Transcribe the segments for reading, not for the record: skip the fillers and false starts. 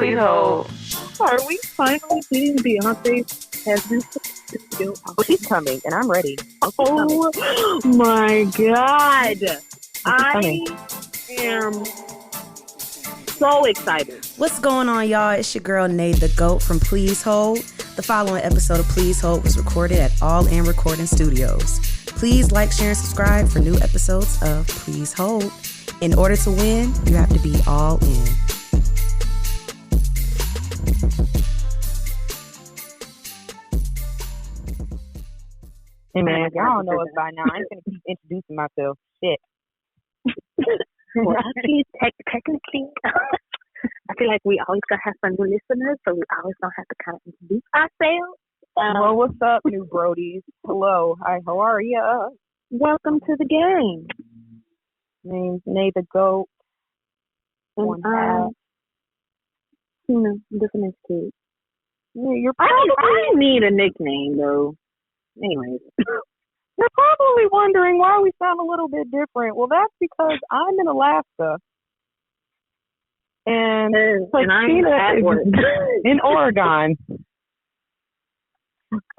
Please hold. Are we finally getting Beyonce's Heaven Still? Oh, she's coming, and I'm ready. Oh my God. I am so excited. What's going on, y'all? It's your girl, Nay the GOAT from Please Hold. The following episode of Please Hold was recorded at All In Recording Studios. Please like, share, and subscribe for new episodes of Please Hold. In order to win, you have to be all in. Hey man, y'all don't know us by now. I ain't gonna keep introducing myself. Shit. Well, actually, technically, I feel like we always gonna have some new listeners, so we always gonna have to kind of introduce ourselves. Well, what's up, new Brodies? Hello. Hi, how are ya? Welcome to the game. Name's Nay the GOAT. And Sina, different kid. Yeah, I need a nickname though. Anyways. You're probably wondering why we sound a little bit different. Well, that's because I'm in Alaska. And I'm Sina at work. in Oregon.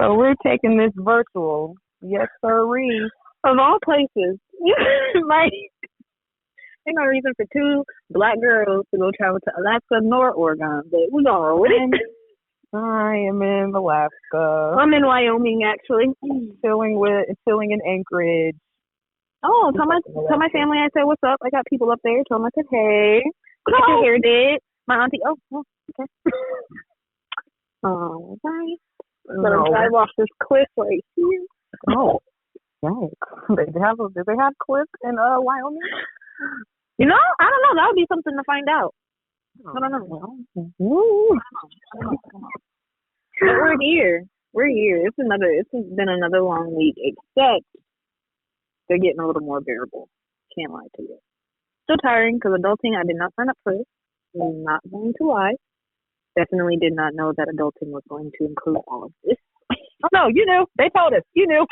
So we're taking this virtual. Yes, sirree. Of all places. Like, ain't no reason for two black girls to go travel to Alaska nor Oregon, but we're going to roll with it. I am in Alaska. I'm in Wyoming, actually. Chilling in Anchorage. Oh, tell my family I said what's up. I got people up there. Tell them I said hey. Get your hair did. My auntie. Oh, okay. Oh, right. So I walked this cliff right here. Oh, right. Do they have cliffs in Wyoming? You know, I don't know. That would be something to find out. I don't know. But we're here. It's been another long week, except they're getting a little more bearable. Can't lie to you. Still tiring because adulting, I did not sign up for this. I'm not going to lie. Definitely did not know that adulting was going to include all of this. Oh, no, you knew. They told us. You knew.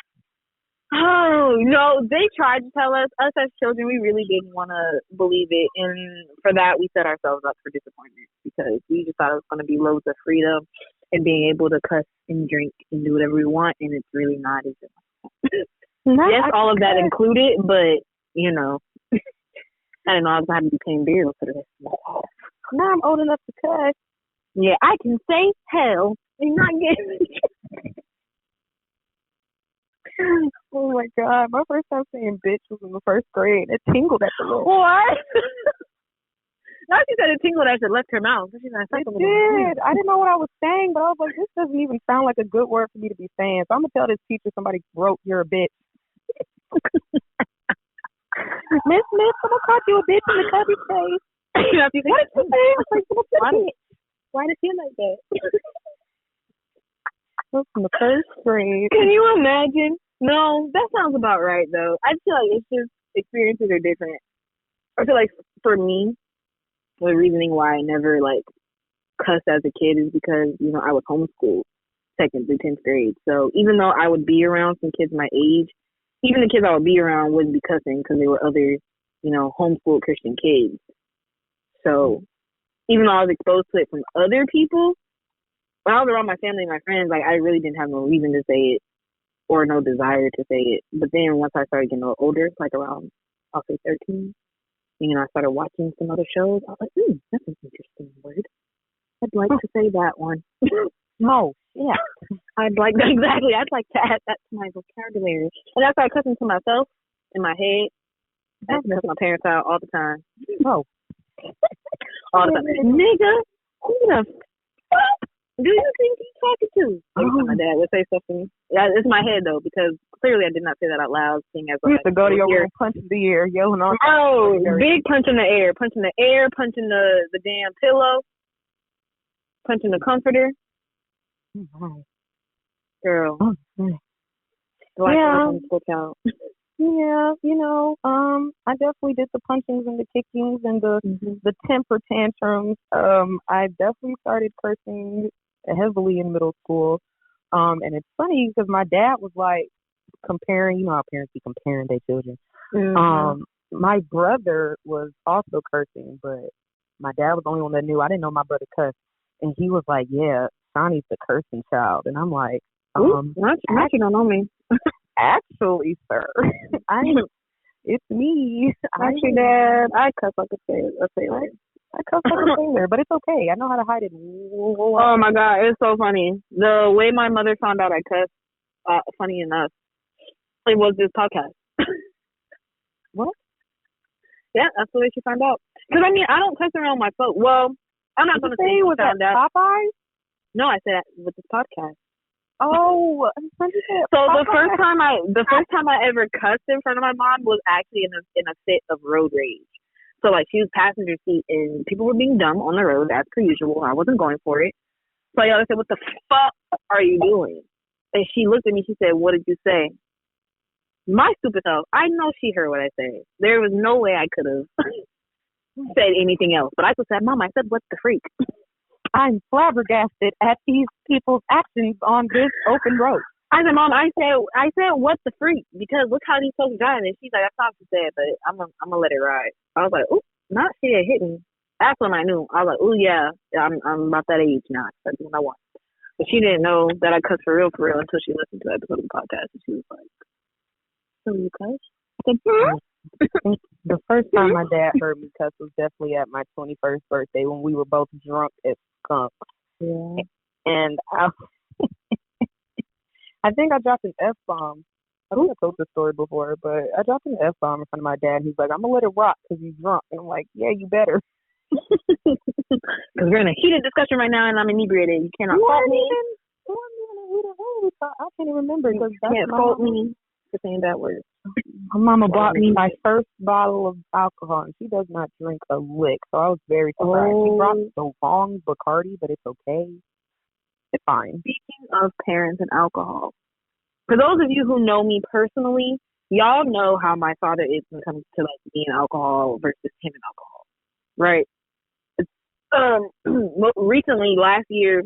Oh, no, they tried to tell us. Us as children, we really didn't want to believe it. And for that, we set ourselves up for disappointment because we just thought it was going to be loads of freedom and being able to cuss and drink and do whatever we want. And it's really not. Is it? Yes, all of that included, but, you know, I didn't know I was going to have to be paying bills for the rest of my life. Now I'm old enough to cuss. Yeah, I can say hell and not get Oh my God, my first time saying bitch was in the first grade. It tingled at the lip. What? Now she said it tingled as it left her mouth. She's not it did. I didn't know what I was saying, but I was like, this doesn't even sound like a good word for me to be saying. So I'm going to tell this teacher somebody wrote, you're a bitch. Miss Smith, someone called you a bitch in the cubby face. What did you say? Why did she like that? From the first grade. Can you imagine? No, that sounds about right, though. I feel like it's just experiences are different. I feel like for me, the reasoning why I never, like, cussed as a kid is because, you know, I was homeschooled 2nd through 10th grade. So even though I would be around some kids my age, even the kids I would be around wouldn't be cussing because they were other, you know, homeschooled Christian kids. So even though I was exposed to it from other people, when I was around my family and my friends, like, I really didn't have no reason to say it or no desire to say it. But then once I started getting a little older, like around, I'll say 13, you know, I started watching some other shows. I was like, that's an interesting word. I'd like to say that one. No, yeah. I'd like to add that to my vocabulary. And I started cussing to myself in my head. I cuss my parents out all the time. Oh. All the time. Nigga, who the fuck do you think he's talking to? My dad would say stuff to me. Yeah, it's my head though, because clearly I did not say that out loud. Seeing as you used to go to your room, punch in the air, yelling on. Oh, big punch in the air, punching the damn pillow, punching the comforter. Girl, yeah. Yeah, you know, I definitely did the punchings and the kickings and the temper tantrums. I definitely started cursing heavily in middle school. And it's funny because my dad was like comparing, you know how parents be comparing their children. My brother was also cursing, but my dad was the only one that knew. I didn't know my brother cussed. And he was like, yeah, Sonny's the cursing child. And I'm like, not you don't know me. Actually, sir, it's me. Actually, Dad, I cuss like a sailor. I cuss like a sailor, but it's okay. I know how to hide it. Oh my God, it's so funny. The way my mother found out I cuss, funny enough, it was this podcast. What? Yeah, that's the way she found out. Because I mean, I don't cuss around my folks. Well, I'm not going to say it was at Popeyes. No, I said with this podcast. Oh, so the first time I ever cussed in front of my mom was actually in a fit of road rage. So like she was passenger seat and people were being dumb on the road as per usual. I wasn't going for it. So I said, "What the fuck are you doing?" And she looked at me. She said, "What did you say?" My stupid self. I know she heard what I said. There was no way I could have said anything else. But I just said, "Mom, I said, what the freak?" I'm flabbergasted at these people's actions on this open road. I said, "Mom, I said, what the freak?" Because look how these folks driving. And she's like, "That's not what she said, but I'm gonna let it ride." I was like, "Ooh, not she had hit me." That's when I knew. I was like, "Ooh, yeah, I'm about that age now. That's what I want." But she didn't know that I cuss for real until she listened to the episode of the podcast, and she was like, "So you cuss?" I said, The first time my dad heard me cuss was definitely at my 21st birthday when we were both drunk as skunks. Yeah. And I think I dropped an F-bomb. I think I told this story before, but I dropped an F-bomb in front of my dad. He's like, "I'm going to let it rock because you're drunk." And I'm like, "Yeah, you better." Because we're in a heated discussion right now and I'm inebriated. You cannot fault me. I can't even remember. You can't fault me for saying that word. My mama bought me my first bottle of alcohol, and she does not drink a lick, so I was very surprised. She brought the wrong Bacardi, but it's okay. It's fine. Speaking of parents and alcohol, for those of you who know me personally, y'all know how my father is when it comes to like me and alcohol versus him and alcohol, right? Recently, last year,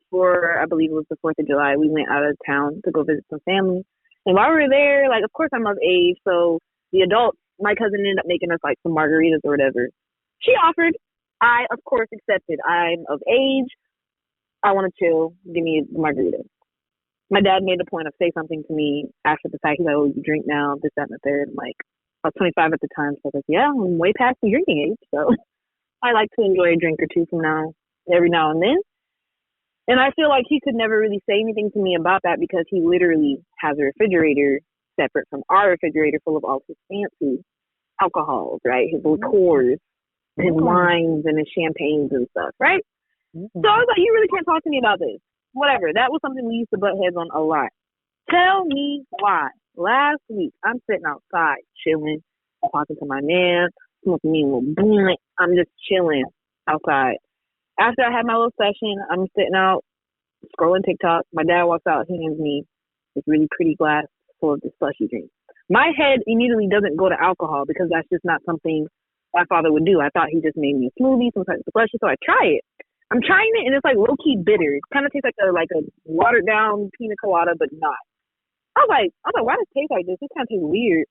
for I believe it was the 4th of July, we went out of town to go visit some family. And while we were there, like, of course, I'm of age, so the adults, my cousin ended up making us, like, some margaritas or whatever. She offered. I, of course, accepted. I'm of age. I want to chill. Give me a margarita. My dad made a point of saying something to me after the fact. He's like, "Oh, you drink now, this, that, and the third." I'm like, I was 25 at the time, so I was like, yeah, I'm way past the drinking age, so I like to enjoy a drink or two every now and then. And I feel like he could never really say anything to me about that because he literally has a refrigerator separate from our refrigerator full of all his fancy alcohols, right? His liqueurs, his wines, and his champagnes and stuff, right? So I was like, you really can't talk to me about this. Whatever. That was something we used to butt heads on a lot. Tell me why. Last week, I'm sitting outside chilling, talking to my man, smoking me a little blunt. I'm just chilling outside. After I had my little session, I'm sitting out scrolling TikTok. My dad walks out, he hands me this really pretty glass full of this slushy drink. My head immediately doesn't go to alcohol because that's just not something my father would do. I thought he just made me a smoothie, some type of slushy, so I try it. I'm trying it, and it's like low-key bitter. It kind of tastes like a watered-down pina colada, but not. I was like, why does it taste like this? This kind of tastes weird.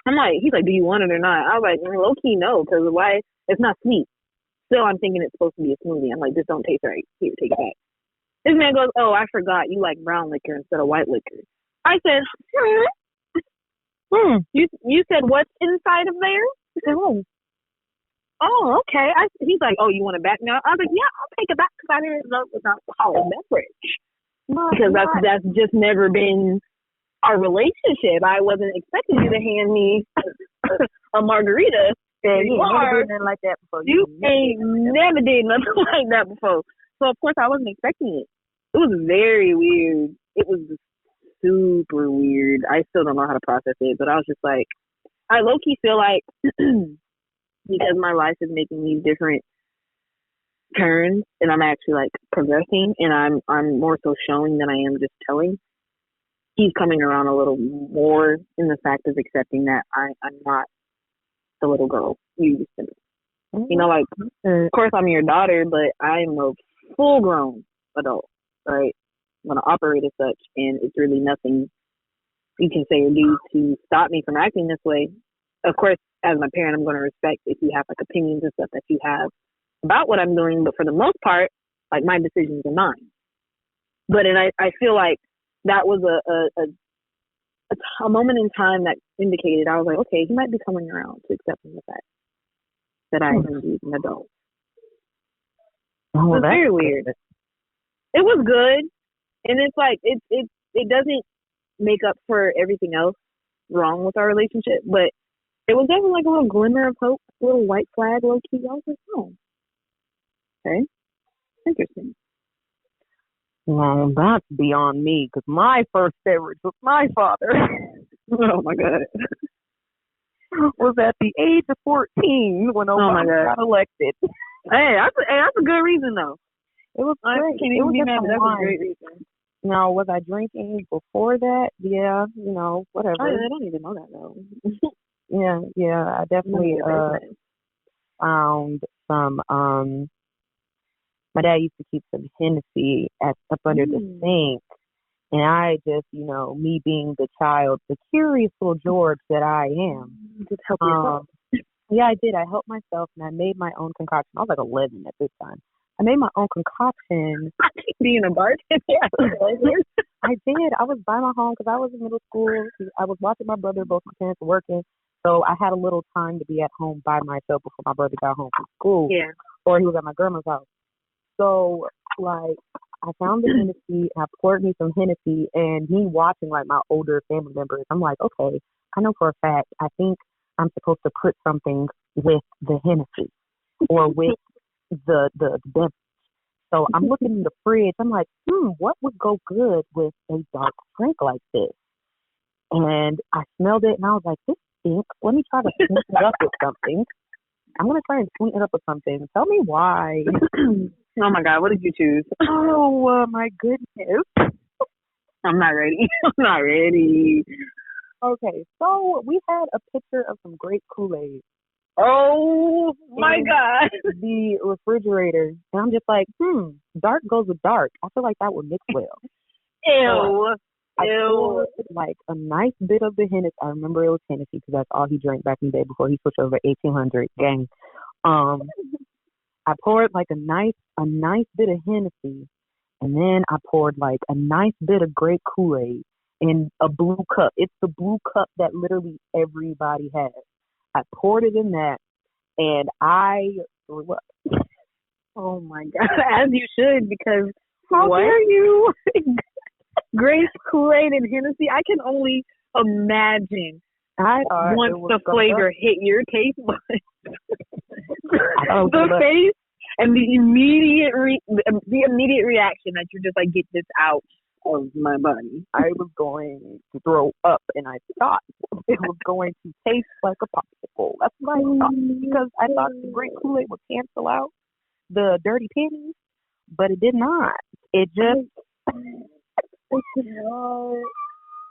I'm like, he's like, "Do you want it or not?" I was like, low-key, no, because why? It's not sweet. Still, I'm thinking it's supposed to be a smoothie. I'm like, this don't taste right. Here, take it back. This man goes, "Oh, I forgot. You like brown liquor instead of white liquor." I said, You said what's inside of there? I said, "Oh, okay." He's like, "Oh, you want it back now?" I was like, "Yeah, I'll take it back because I didn't know it was alcoholic beverage." Because that's just never been our relationship. I wasn't expecting you to hand me a margarita. You never did nothing like that before. You ain't never did nothing like that before. So, of course, I wasn't expecting it. It was very weird. It was super weird. I still don't know how to process it, but I was just like, I low-key feel like because my life is making these different turns and I'm actually, like, progressing and I'm more so showing than I am just telling, he's coming around a little more in the fact of accepting that I'm not the little girl you used to be. You know, like, of course I'm your daughter, but I'm a full-grown adult, right? I'm going to operate as such, and it's really nothing you can say or do to stop me from acting this way. Of course, as my parent, I'm going to respect if you have like opinions and stuff that you have about what I'm doing. But for the most part, like my decisions are mine. But and I feel like that was a moment in time that indicated I was like, okay, he might be coming around to accepting the fact that I am indeed an adult. It was very weird. It was good, and it's like it doesn't make up for everything else wrong with our relationship, but it was definitely like a little glimmer of hope, a little white flag, low key. I was like, oh, okay, interesting. Well, that's beyond me, because my first beverage was my father. Oh my God. Was at the age of 14 when Obama got elected. Hey, that's a good reason though. It was great. I can't even be mad. That's a great reason. Now, was I drinking before that? Yeah, whatever. I don't even know that though. yeah, I definitely found some. My dad used to keep some Hennessy up under the sink, and I just, me being the child, the curious little George that I am, just help yourself. Yeah, I did. I helped myself, and I made my own concoction. I was like 11 at this time. I made my own concoction. Being a bartender? I did. I was by my home because I was in middle school. I was watching my brother. Both my parents were working. So I had a little time to be at home by myself before my brother got home from school. Yeah. Or he was at my grandma's house. So, like, I found the Hennessy, and I poured me some Hennessy, and me watching, like, my older family members, I'm like, okay, I know for a fact, I think I'm supposed to put something with the Hennessy or with the beverage. So I'm looking in the fridge. I'm like, what would go good with a dark drink like this? And I smelled it, and I was like, this stinks. Let me try to sweeten it up with something. I'm going to try and sweeten it up with something. Tell me why. Oh, my God. What did you choose? Oh, my goodness. I'm not ready. I'm not ready. Okay, so we had a picture of some Grape Koolaid. Oh, my God. The refrigerator. And I'm just like, dark goes with dark. I feel like that would mix well. Ew. I poured like a nice bit of the Hennessy. I remember it was Hennessy because that's all he drank back in the day before he switched over 1800 gang. I poured like a nice bit of Hennessy, and then I poured like a nice bit of Grape Koolaid in a blue cup. It's the blue cup that literally everybody has. I poured it in that, and I threw up. Oh my God! As you should, because how dare you? Grape Koolaid and Hennessy. I can only imagine once the flavor hit your taste buds. The face and the immediate reaction that you're just like, get this out of my body. I was going to throw up, and I thought it was going to taste like a popsicle. That's what I thought, because I thought the Grape Koolaid would cancel out the dirty pennies, but it did not. It just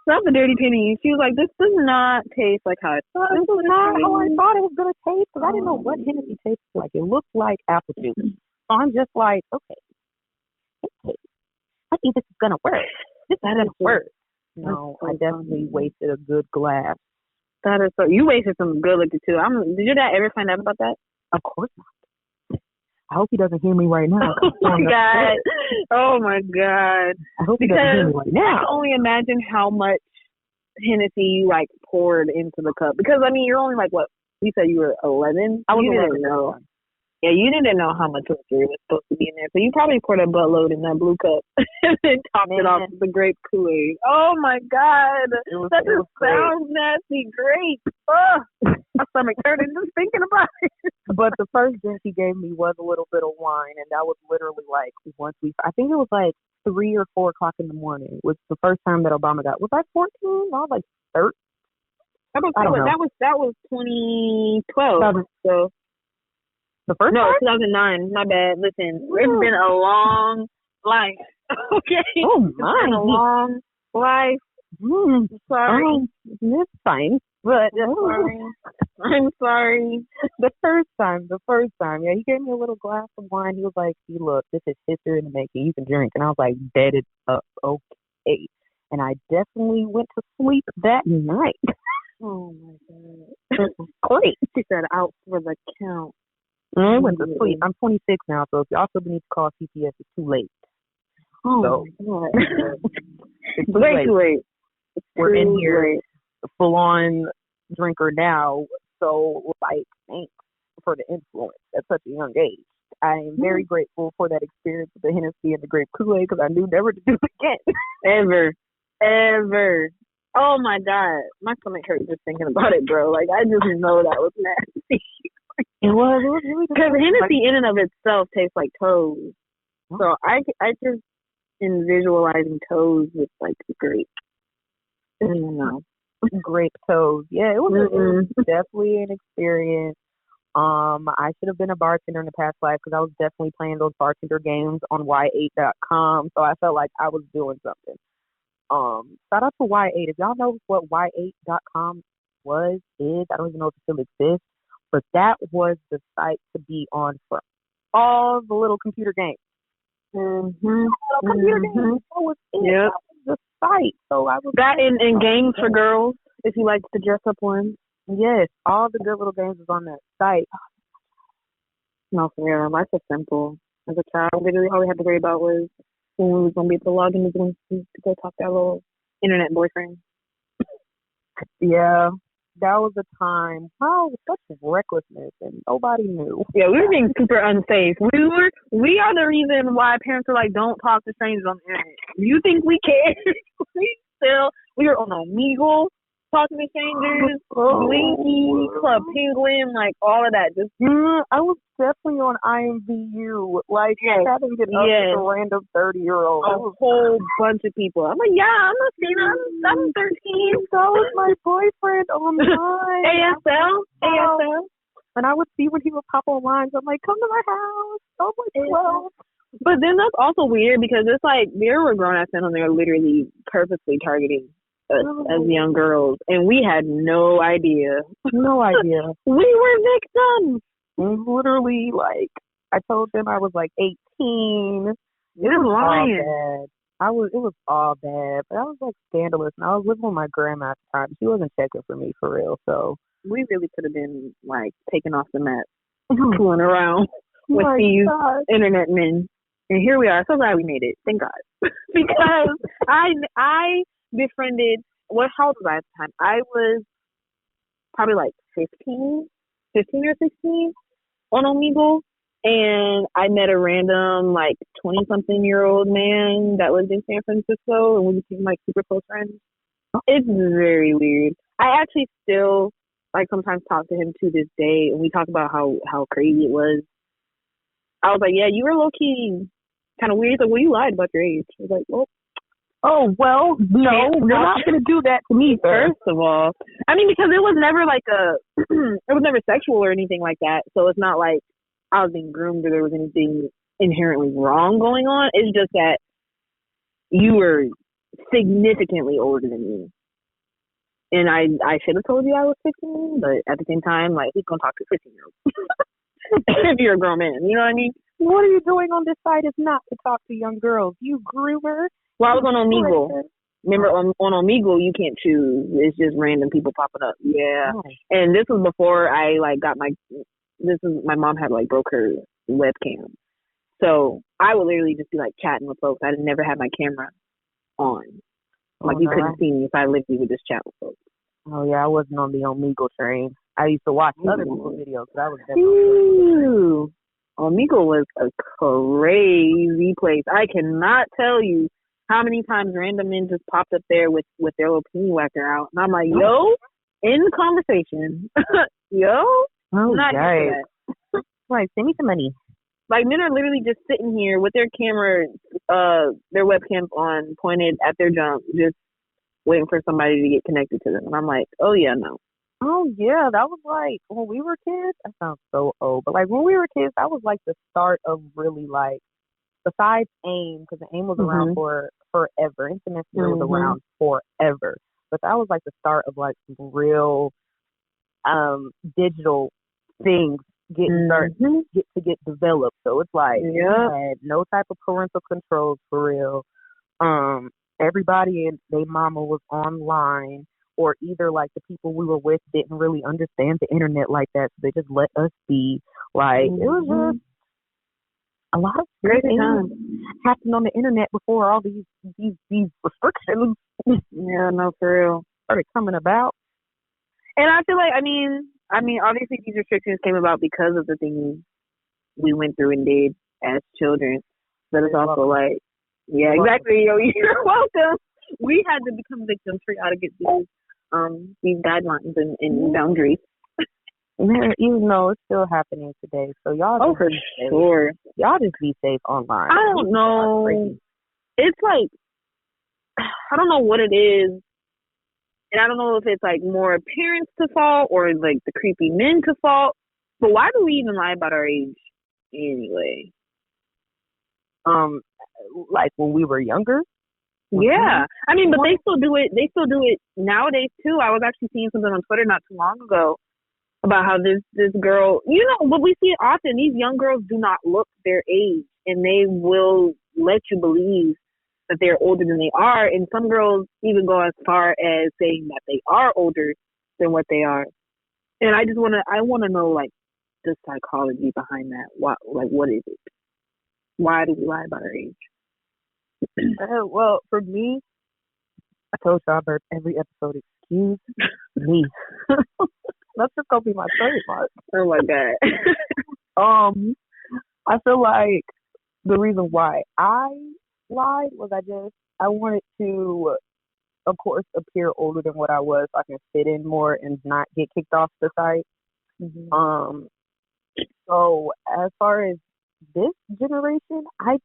not the dirty pennies. She was like, this does not taste like how I thought. This is not how I thought it was going to taste, because I didn't know what Hennessy tasted like. It looked like apple juice. So I'm just like, okay, I think this is going to work. This is going to work. No, I definitely wasted a good glass. That is so. You wasted some good liquor, too. Did your dad ever find out about that? Of course not. I hope he doesn't hear me right now. Oh my God. Oh my God. I hope he doesn't hear me right now. I can only imagine how much Hennessy you like poured into the cup. Because I mean, you're only like, what? You said you were 11? I was 11. Didn't know. Yeah, you didn't know how much liquor was supposed to be in there. So you probably poured a buttload in that blue cup and then topped it off with the Grape Koolaid. Oh my God. That just sounds nasty. Grape. Oh, my stomach turning just thinking about it. But the first drink he gave me was a little bit of wine, and that was literally like I think it was like 3 or 4 o'clock in the morning. Was the first time that Obama got. Was I 14? I was like 13. That was 2012. So. The first time? 2009. My bad. Listen, it's been a long life. Okay. Oh my. It's been a long life. I'm sorry. It's fine. But I'm sorry. The first time. Yeah, he gave me a little glass of wine. He was like, "See, look, this is history in the making. You can drink." And I was like, "Bet it up, okay." And I definitely went to sleep that night. Oh my god. Great. She said out for the count. I went to sleep. I'm 26 now, so if y'all still need to call CPS, it's too late. Oh so, my god. it's Way too late. We're in here full on drinker now, so like thanks for the influence at such a young age. I am very grateful for that experience with the Hennessy and the Grape Koolaid because I knew never to do it again. Ever. Oh my god, my stomach hurts just thinking about it, bro. Like I just know that was nasty. It was really because Hennessy in and of itself tastes like toes. So I just in visualizing toes with like grape. I don't know. Grape toes. Yeah, it was definitely an experience. I should have been a bartender in the past life because I was definitely playing those bartender games on y8.com. So I felt like I was doing something. Shout out to Y8. If y'all know what y8.com is, I don't even know if it still exists, but that was the site to be on for all the little computer games. Computer games. That was it. That was the site. So I was that in games for girls. If you like to dress up ones. Yes, all the good little games was on that site. No, for real. Life's so simple. As a child, literally all we had to worry about was when we was gonna be able to log into Zoom to go talk to our little internet boyfriend. Yeah, that was a time. Oh, such recklessness, and nobody knew. Yeah, we were being super unsafe. We are the reason why parents are like, don't talk to strangers on the internet. Do you think we care? We were on Omegle, talking to strangers, Blinky, Club Penguin, like all of that. Just I was definitely on IMVU, like chatting it up with a random 30-year-old. A whole bunch of people. I'm like, I'm not Sina. I'm 13. So was my boyfriend online. ASL. And I would see when he would pop on lines. I'm like, come to my house. Oh my 12. But then that's also weird because it's like there were grown ass men on there literally purposely targeting us as young girls, and we had no idea. No idea. We were victims. Literally, like I told them I was like 18. It was lying. It was all bad, but I was like scandalous, and I was living with my grandma at the time. She wasn't checking for me for real, so we really could have been like taken off the mat, fooling around with these internet men. And here we are. So glad we made it. Thank God. Because I befriended, how old was I at the time? I was probably like 15 or 16 on Omegle. And I met a random like 20-something-year-old man that lived in San Francisco, and we became like super close friends. It's very weird. I actually still like sometimes talk to him to this day, and we talk about how crazy it was. I was like, yeah, you were low-key kind of weird. He's like, well, you lied about your age. I was like, well, no, you're not going to do that to me, first of all. I mean, because it was never like it was never sexual or anything like that. So it's not like I was being groomed or there was anything inherently wrong going on. It's just that you were significantly older than me. And I should have told you I was 15, but at the same time, like, who's going to talk to a 15-year-old? If you're a grown man, you know what I mean? What are you doing on this site is not to talk to young girls, you groomer. Well, I was on Omegle. Remember, on Omegle, you can't choose. It's just random people popping up. Yeah. Oh. And this was before I, like, got my mom had, like, broke her webcam. So I would literally just be, like, chatting with folks. I never had my camera on. Like, you couldn't see me if I literally would just chat with folks. Oh, yeah, I wasn't on the Omegle train. I used to watch other people's videos, but I was definitely... Omegle was a crazy place. I cannot tell you how many times random men just popped up there with their little penny whacker out. And I'm like, yo, in conversation. Yo, not right. Like, send me some money. Like, men are literally just sitting here with their camera, their webcams on, pointed at their junk, just waiting for somebody to get connected to them. And I'm like, oh, yeah, no. Oh, yeah, that was like, when we were kids, that sounds so old, but like when we were kids, that was like the start of really like, besides AIM, because the AIM was around for forever, Instant Messenger was around forever, but that was like the start of like real digital things get developed. So it's like, we had no type of parental controls for real. Everybody and their mama was online. or either like the people we were with didn't really understand the internet like that, so they just let us be. Like, it was just a lot of great things happened on the internet before all these restrictions. Yeah, no, for real. Started coming about. And I feel like, I mean, obviously these restrictions came about because of the things we went through and did as children. But it's also like, yeah, exactly. Yo, you're welcome. We had to become victims for y'all to get these guidelines and boundaries. Even though it's still happening today, so y'all. Oh, for sure. Y'all just be safe online. I don't know. It's like, I don't know what it is, and I don't know if it's like more parents to fault or like the creepy men to fault. But why do we even lie about our age anyway? Like when we were younger. Yeah, I mean, but they still do it. They still do it nowadays too. I was actually seeing something on Twitter not too long ago about how this girl, you know, what we see it often. These young girls do not look their age, and they will let you believe that they're older than they are. And some girls even go as far as saying that they are older than what they are. And I want to know like the psychology behind that. What is it? Why do we lie about our age? Well, for me, I told y'all about every episode. Excuse me. That's just gonna be my trademark. Oh my god. I feel like the reason why I lied was I wanted to, of course, appear older than what I was, so I can fit in more and not get kicked off the site. Mm-hmm. So as far as this generation, I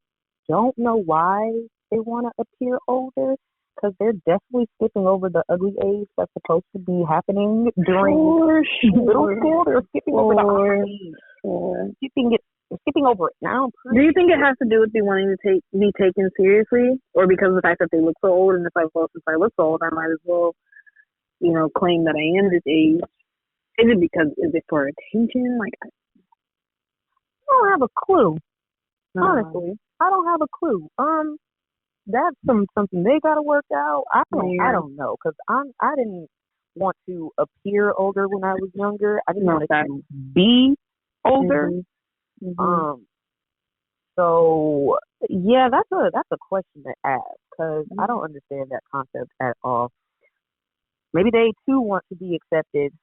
don't know why they want to appear older, because they're definitely skipping over the ugly age that's supposed to be happening during middle school. They're skipping over the ugly age. Skipping over it now. Do you think it has to do with you wanting to be taken seriously, or because of the fact that they look so old, and it's like, well, since I look so old, I might as well, you know, claim that I am this age? Is it for attention? Like, I don't have a clue. Honestly, I don't have a clue. That's something they gotta work out. I don't know, because I didn't want to appear older when I was younger. I didn't want to be older. Mm-hmm. So yeah, that's a question to ask, because I don't understand that concept at all. Maybe they too want to be accepted.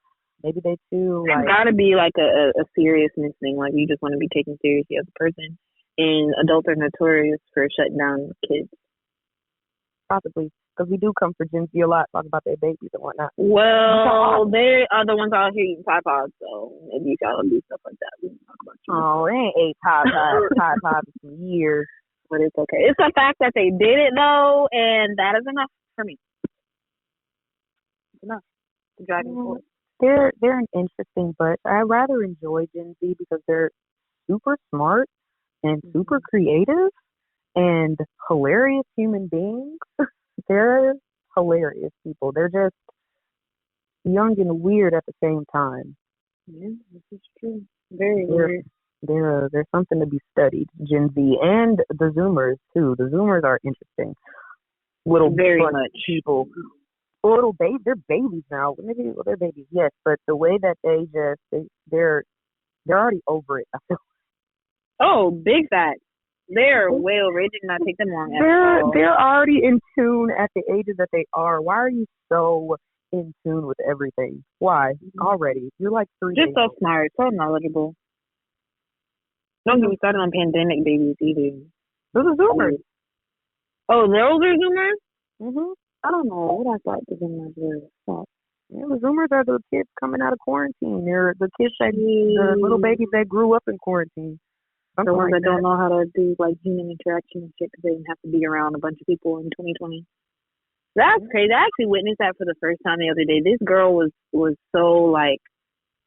Maybe they too like. It's gotta be like a seriousness thing. Like, you just want to be taken seriously as a person. And adults are notorious for shutting down kids. Possibly, because we do come for Gen Z a lot, talk about their babies and whatnot. Well, they are the ones out here eating Tide Pods, so maybe y'all do stuff like that. We can talk about you. Oh, they ain't ate Tide Pods for years. But it's okay. It's the fact that they did it, though, and that is enough for me. It's enough to drive me forward. They're an interesting bunch. I rather enjoy Gen Z because they're super smart and super creative and hilarious human beings. They're hilarious people. They're just young and weird at the same time. Yeah, this is true. Very weird. There's something to be studied. Gen Z and the Zoomers too. The Zoomers are interesting. Very much people. Little babies. They're babies now. Maybe they're babies, yes. But the way that they're already over it. I feel. Oh, big fat. They're way over. It did not take them long. They're already in tune at the ages that they are. Why are you so in tune with everything? Why? Already. You're like 3 Just so smart, so knowledgeable. Don't get me started on pandemic babies either. Those are Zoomers. Oh, those are Zoomers? Mm-hmm. I don't know what I thought the Zoomers were. Yeah, the Zoomers are the kids coming out of quarantine. They're the kids the little babies that grew up in quarantine. The ones that don't know how to do like human interaction and shit because they didn't have to be around a bunch of people in 2020. That's crazy. I actually witnessed that for the first time the other day. This girl was so like,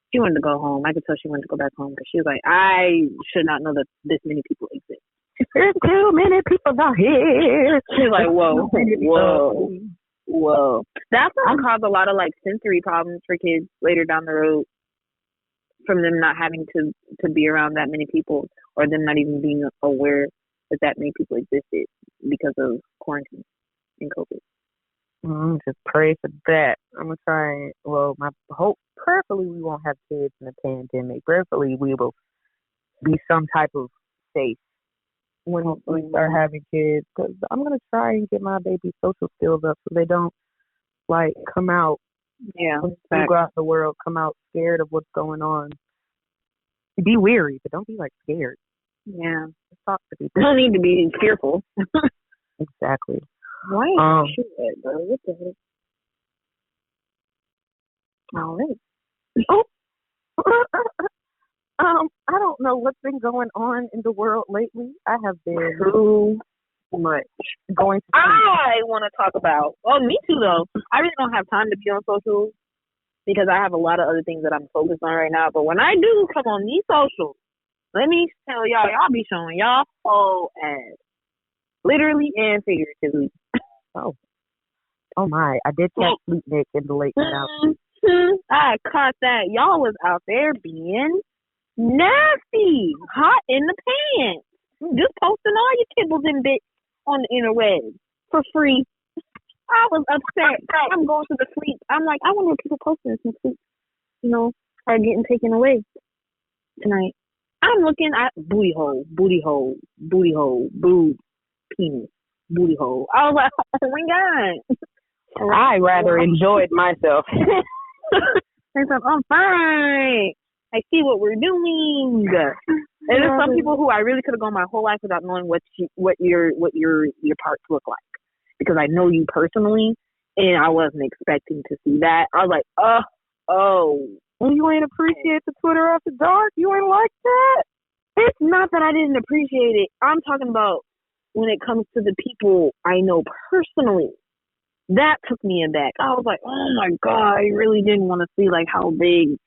she wanted to go home. I could tell she wanted to go back home because she was like, I should not know that this many people exist. There's too many people out here. She's like, whoa. That's going to cause a lot of like sensory problems for kids later down the road, from them not having to be around that many people, or them not even being aware that many people existed because of quarantine and COVID. Just pray for that. I'm gonna try. Well, my hope, prayerfully, we won't have kids in the pandemic. Prayerfully, we will be some type of safe when we start having kids. Because I'm gonna try and get my baby's social skills up so they don't like come out. Yeah. When you go out in the world, come out scared of what's going on. Be weary, but don't be like scared. Yeah. Just talk to people. You don't need to be fearful. Exactly. Why? Shit, bro. What the heck? All right. Oh. I don't know what's been going on in the world lately. I have been too much going to. I want to talk about. Oh, me too, though. I really don't have time to be on socials because I have a lot of other things that I'm focused on right now. But when I do come on these socials, let me tell y'all be showing y'all whole ass, literally and figuratively. Oh my! I did catch Fleet Nick in the late night out. I caught that. Y'all was out there being nasty, hot in the pants, just posting all your kibbles and bits on the interwebs for free. I was upset. I'm going to the fleet. I'm like, I wonder what people posting some fleet, are getting taken away tonight. I'm looking at booty hole, boob, penis, booty hole. I was like, oh my God. I rather enjoyed myself. I'm fine. I see what we're doing. And there's some people who I really could have gone my whole life without knowing what your parts look like, because I know you personally, and I wasn't expecting to see that. I was like, oh. Well, you ain't appreciate the Twitter after dark. You ain't like that. It's not that I didn't appreciate it. I'm talking about when it comes to the people I know personally. That took me aback. I was like, oh my God, I really didn't want to see like how big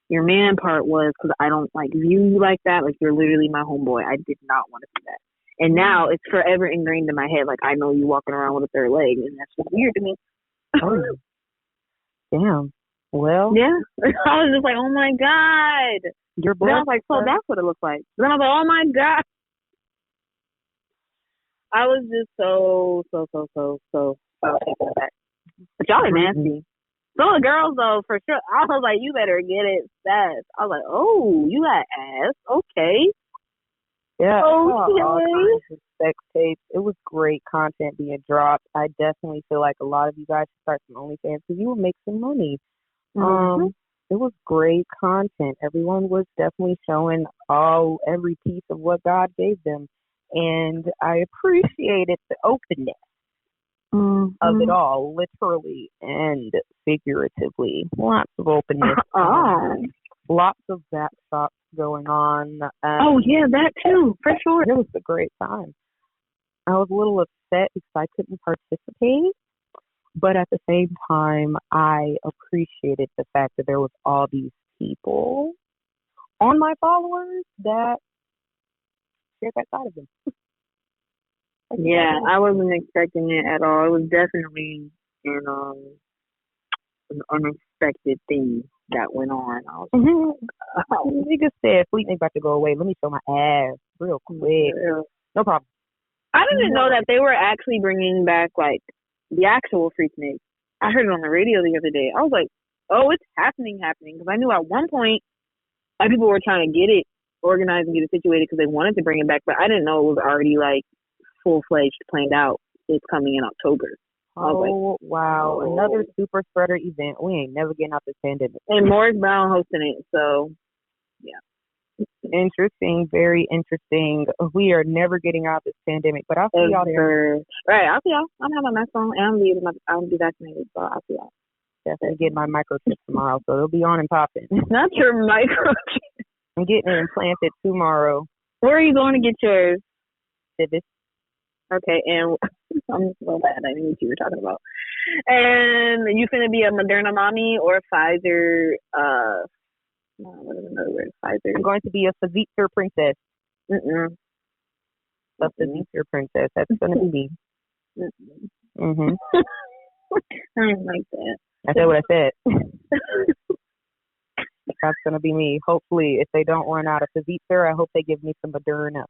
your man part was, because I don't like view you like that. Like, you're literally my homeboy. I did not want to see that. And now it's forever ingrained in my head. Like, I know you walking around with a third leg, and that's just weird to me. Oh, damn. Well, yeah. I was just like, oh my God. Your boy. Then I was like, so that's what it looks like. Then I was like, oh my God. I was just so taken aback. But y'all are nasty. Some of the girls, though, for sure, I was like, you better get it fast. I was like, oh, you got ass. Okay. Yeah. Okay. All kinds of sex tapes. It was great content being dropped. I definitely feel like a lot of you guys should start some OnlyFans because you will make some money. Mm-hmm. It was great content. Everyone was definitely showing every piece of what God gave them. And I appreciated the openness. Of it all, literally and figuratively. Lots of openness. Lots of back shots going on. Yeah, that too, for sure. It was a great time. I was a little upset because I couldn't participate, but at the same time, I appreciated the fact that there was all these people on my followers that shared that side of them. Yeah, I wasn't expecting it at all. It was definitely an unexpected thing that went on. I was nigga said, Fleetnik about to go away. Let me show my ass real quick. No problem. I didn't know that they were actually bringing back, like, the actual Freaknik. I heard it on the radio the other day. I was like, oh, it's happening. Because I knew at one point, people were trying to get it organized and get it situated because they wanted to bring it back, but I didn't know it was already, like, full-fledged, planned out. It's coming in October. Oh, wow. Another super spreader event. We ain't never getting out this pandemic. And Morris Brown hosting it, so, yeah. Interesting. Very interesting. We are never getting out this pandemic, but I'll see y'all there. Right, I'll see y'all. I'm having my phone, and I'm be vaccinated, so I'll see y'all. Definitely get my microchip tomorrow, so it'll be on and popping. Not your microchip. I'm getting it implanted tomorrow. Where are you going to get yours? Civis. Okay, and I'm so bad. I knew what you were talking about. And you finna be a Moderna mommy or a Pfizer? What is another word? Pfizer. I'm going to be a Pfizer princess. A Pfizer princess. That's gonna be me. I don't like that. I said what I said. That's gonna be me. Hopefully, if they don't run out of Pfizer, I hope they give me some Moderna.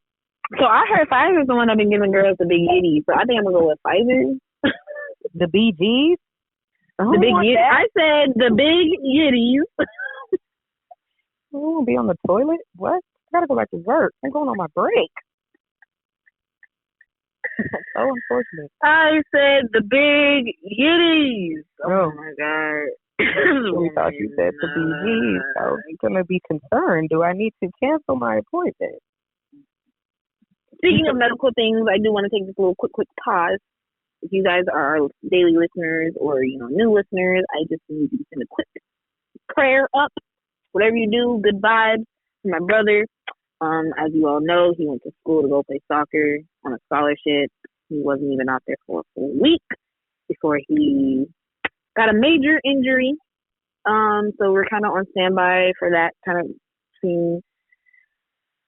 So I heard Pfizer's the one I've been giving girls the big itty, so I think I'm gonna go with Pfizer. The BGs? The big I said the big yitties. I'm gonna be on the toilet? What? I gotta go back to work. I'm going on my break. That's so unfortunate. I said the big yitties. Oh my god. We thought you said the BGs. I was gonna be concerned. Do I need to cancel my appointment? Speaking of medical things, I do want to take this little quick pause. If you guys are our daily listeners or new listeners, I just need you to send a quick prayer up. Whatever you do, good vibes for my brother. As you all know, he went to school to go play soccer on a scholarship. He wasn't even out there for a full week before he got a major injury. So we're kind of on standby for that, kind of seeing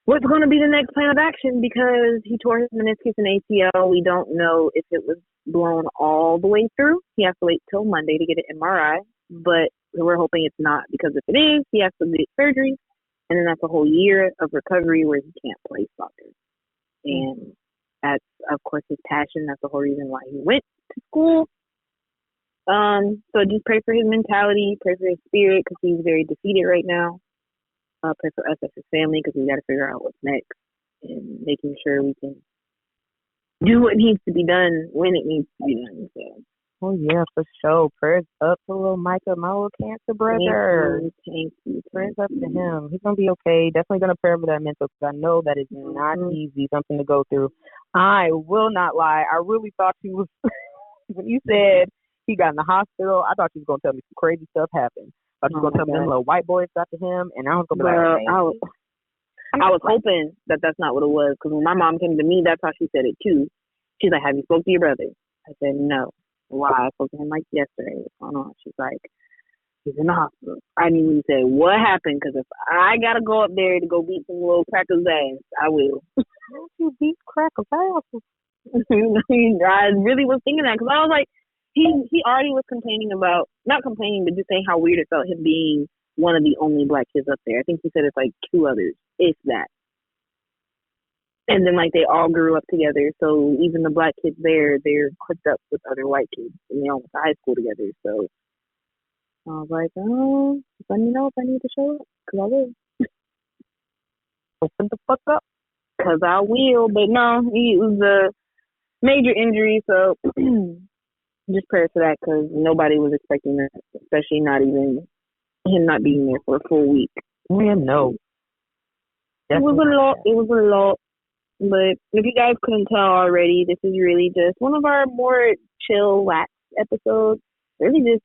what's going to be the next plan of action because he tore his meniscus and ACL. We don't know if it was blown all the way through. He has to wait till Monday to get an MRI, but we're hoping it's not because if it is, he has to get surgery. And then that's a whole year of recovery where he can't play soccer. And that's, of course, his passion. That's the whole reason why he went to school. So just pray for his mentality, pray for his spirit because he's very defeated right now. Pray for us as his family because we got to figure out what's next and making sure we can do what needs to be done when it needs to be done. So. Oh, yeah, for sure. Prayers up to little Micah, my little cancer brother. Thank you. Prayers up to him. He's going to be okay. Definitely going to pray for that mental because I know that it's not easy, something to go through. I will not lie. I really thought he was, when you said he got in the hospital, I thought you was going to tell me some crazy stuff happened. I thought you was going to tell me them little white boys got to him, and I was going to be like, I was hoping that that's not what it was because when my mom came to me, that's how she said it too. She's like, have you spoke to your brother? I said, no. Why? I spoke to him like yesterday. What's going on? She's like, he's in the hospital. I didn't even say what happened because if I got to go up there to go beat some little crackers' ass, I will. Don't you beat crackers' ass? I really was thinking that because I was like, he already was complaining about, not complaining, but just saying how weird it felt him being one of the only black kids up there. I think he said it's like two others, if that. And then, like, they all grew up together. So even the black kids there, they're hooked up with other white kids. And they all went to high school together. So I was like, oh, let me know if I need to show up. Because I will. Open the fuck up. Because I will. But no, it was a major injury. So just prayers for that because nobody was expecting that. Especially not even him not being there for a full week. Yeah, no. It was a lot. It was a lot. But if you guys couldn't tell already, this is really just one of our more chill, lax episodes. Really just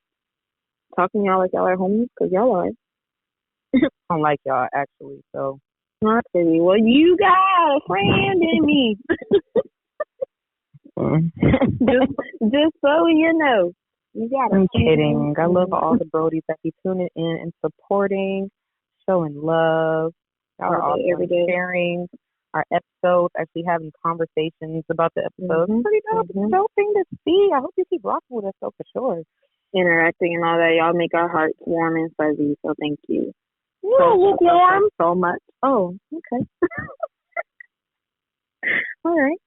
talking to y'all like y'all are homies, because y'all are. I don't like y'all, actually, so. Not really. Well, you got a friend in me. just so you know. You got a I'm friend. kidding. I love all the Brodies that be tuning in and supporting, showing love. Y'all are awesome. Every day. Sharing our episodes, actually having conversations about the episodes. Mm-hmm. Pretty dope. It's a dope thing to see. I hope you keep rocking with us, though, for sure. Interacting and all that. Y'all make our hearts warm and fuzzy, so thank you. Lukewarm. So much. Oh, okay. All right.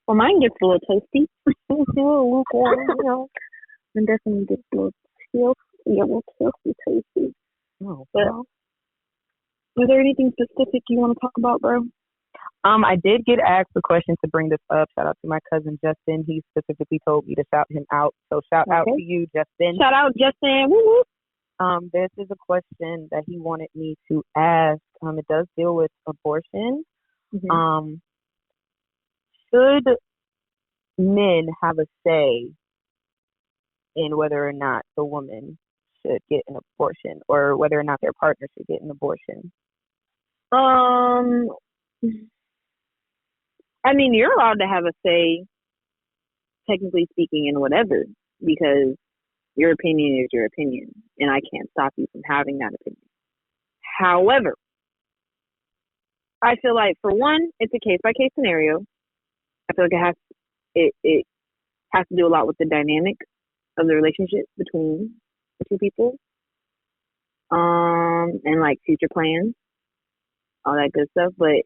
Well, mine gets a little toasty. A little lukewarm, you know. And definitely gets a little toasty. Oh, but well. Is there anything specific you want to talk about, bro? I did get asked the question to bring this up. Shout out to my cousin Justin. He specifically told me to shout him out. So shout out to you, Justin. Shout out, Justin. Woo-woo. This is a question that he wanted me to ask. It does deal with abortion. Mm-hmm. Should men have a say in whether or not the woman should get an abortion or whether or not their partner should get an abortion? I mean, you're allowed to have a say, technically speaking, in whatever, because your opinion is your opinion, and I can't stop you from having that opinion. However, I feel like, for one, it's a case-by-case scenario. I feel like it has to do a lot with the dynamic of the relationship between the two people, and, like, future plans, all that good stuff. But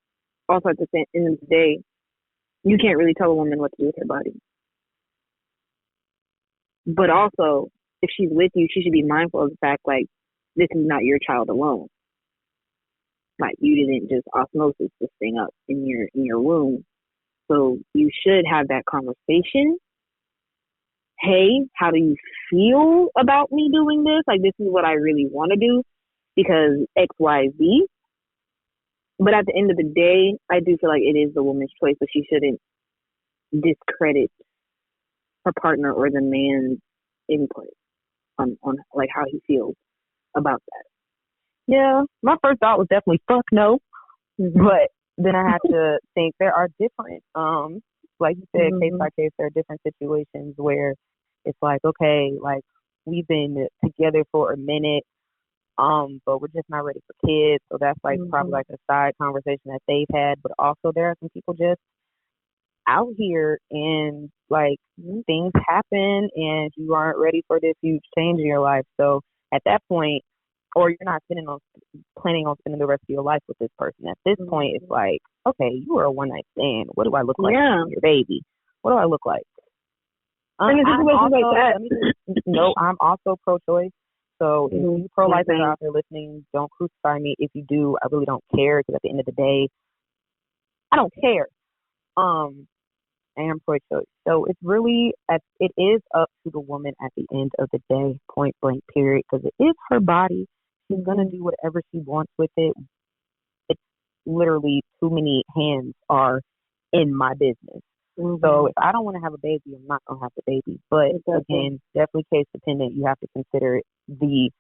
also, at the end of the day, you can't really tell a woman what to do with her body. But also, if she's with you, she should be mindful of the fact, like, this is not your child alone. Like, you didn't just osmosis this thing up in your womb. So you should have that conversation. Hey, how do you feel about me doing this? Like, this is what I really want to do because X, Y, Z. But at the end of the day, I do feel like it is the woman's choice, but she shouldn't discredit her partner or the man's input on like how he feels about that. Yeah, my first thought was definitely fuck no, but then I had to think there are different, like you said, case by case, there are different situations where it's like, okay, like we've been together for a minute, but we're just not ready for kids, so that's like probably like a side conversation that they've had. But also there are some people just out here and like things happen and you aren't ready for this huge change in your life. So at that point, or you're not planning on spending the rest of your life with this person. At this point, it's like, okay, you are a one night stand. What do I look like to your baby? What do I look like? I'm also pro-choice. So if you pro-lifers are out there listening, don't crucify me. If you do, I really don't care because at the end of the day, I don't care. I am pro-choice. So it's really, it is up to the woman at the end of the day, point blank, period, because it is her body. She's going to do whatever she wants with it. It's literally too many hands are in my business. So if I don't want to have a baby, I'm not going to have the baby. But again, definitely case dependent. You have to consider the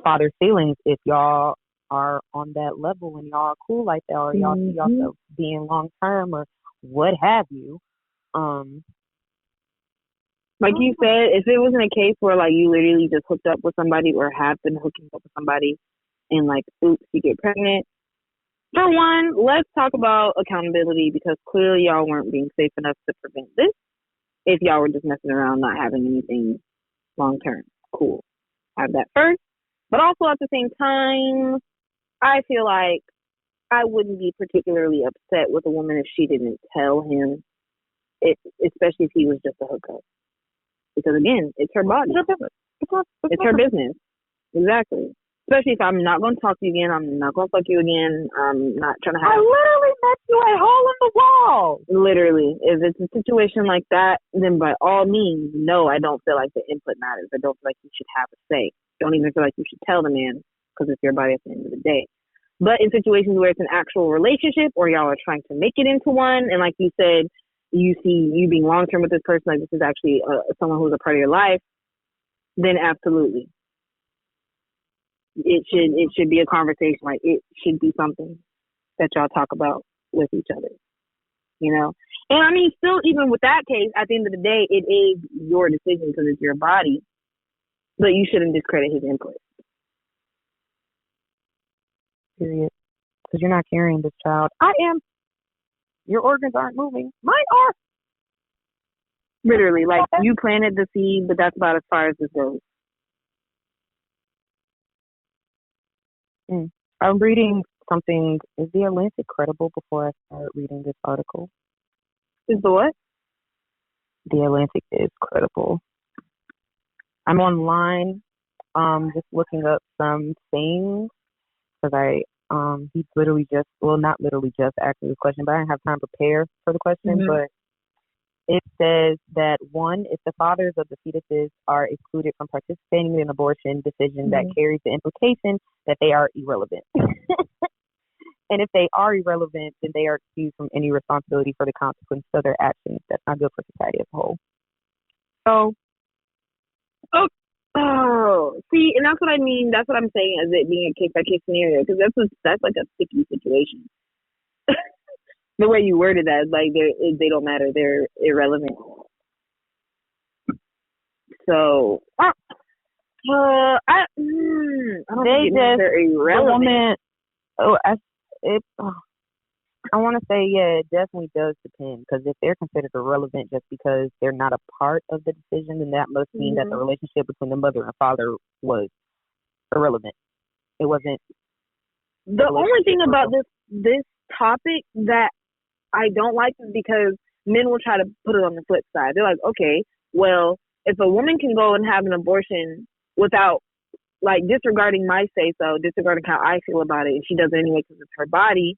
father's feelings if y'all are on that level and y'all are cool like that, or y'all see yourself being long term or what have you. Like you said, if it wasn't a case where like you literally just hooked up with somebody or have been hooking up with somebody and like, oops, you get pregnant. For one, let's talk about accountability because clearly y'all weren't being safe enough to prevent this. If y'all were just messing around, not having anything long term, cool. Have that first. But also at the same time, I feel like I wouldn't be particularly upset with a woman if she didn't tell him, especially if he was just a hookup. Because again, it's her body. It's her business. Exactly. Especially if I'm not going to talk to you again, I'm not going to fuck you again, I'm not trying to have... I literally met you a hole in the wall. Literally. If it's a situation like that, then by all means, no, I don't feel like the input matters. I don't feel like you should have a say. Don't even feel like you should tell the man because it's your body at the end of the day. But in situations where it's an actual relationship or y'all are trying to make it into one, and like you said, you see you being long-term with this person, like this is actually someone who's a part of your life, then absolutely. It should be a conversation. Like it should be something that y'all talk about with each other, you know? And I mean, still, even with that case, at the end of the day, it is your decision because it's your body, but you shouldn't discredit his input. Period. Because you're not carrying this child. I am. Your organs aren't moving. Mine are. Literally, like you planted the seed, but that's about as far as this goes. I'm reading something. Is the Atlantic credible before I start reading this article? Is the what? The Atlantic is credible. I'm online, just looking up some things because he's literally just, well, not literally just asking this question, but I didn't have time to prepare for the question. But it says that one, if the fathers of the fetuses are excluded from participating in an abortion decision, that carries the implication that they are irrelevant. And if they are irrelevant, then they are excused from any responsibility for the consequences of their actions. That's not good for society as a whole. So, see, and that's what I mean. That's what I'm saying as it being a case by case scenario, because that's like a sticky situation. The way you worded that, like they don't matter, they're irrelevant. So, I don't think they're irrelevant. I want to say, yeah, it definitely does depend, because if they're considered irrelevant just because they're not a part of the decision, then that must mean that the relationship between the mother and father was irrelevant. It wasn't. The only thing about this topic that I don't like is because men will try to put it on the flip side. They're like, okay, well, if a woman can go and have an abortion without, like, disregarding my say-so, disregarding how I feel about it, and she does it anyway because it's her body,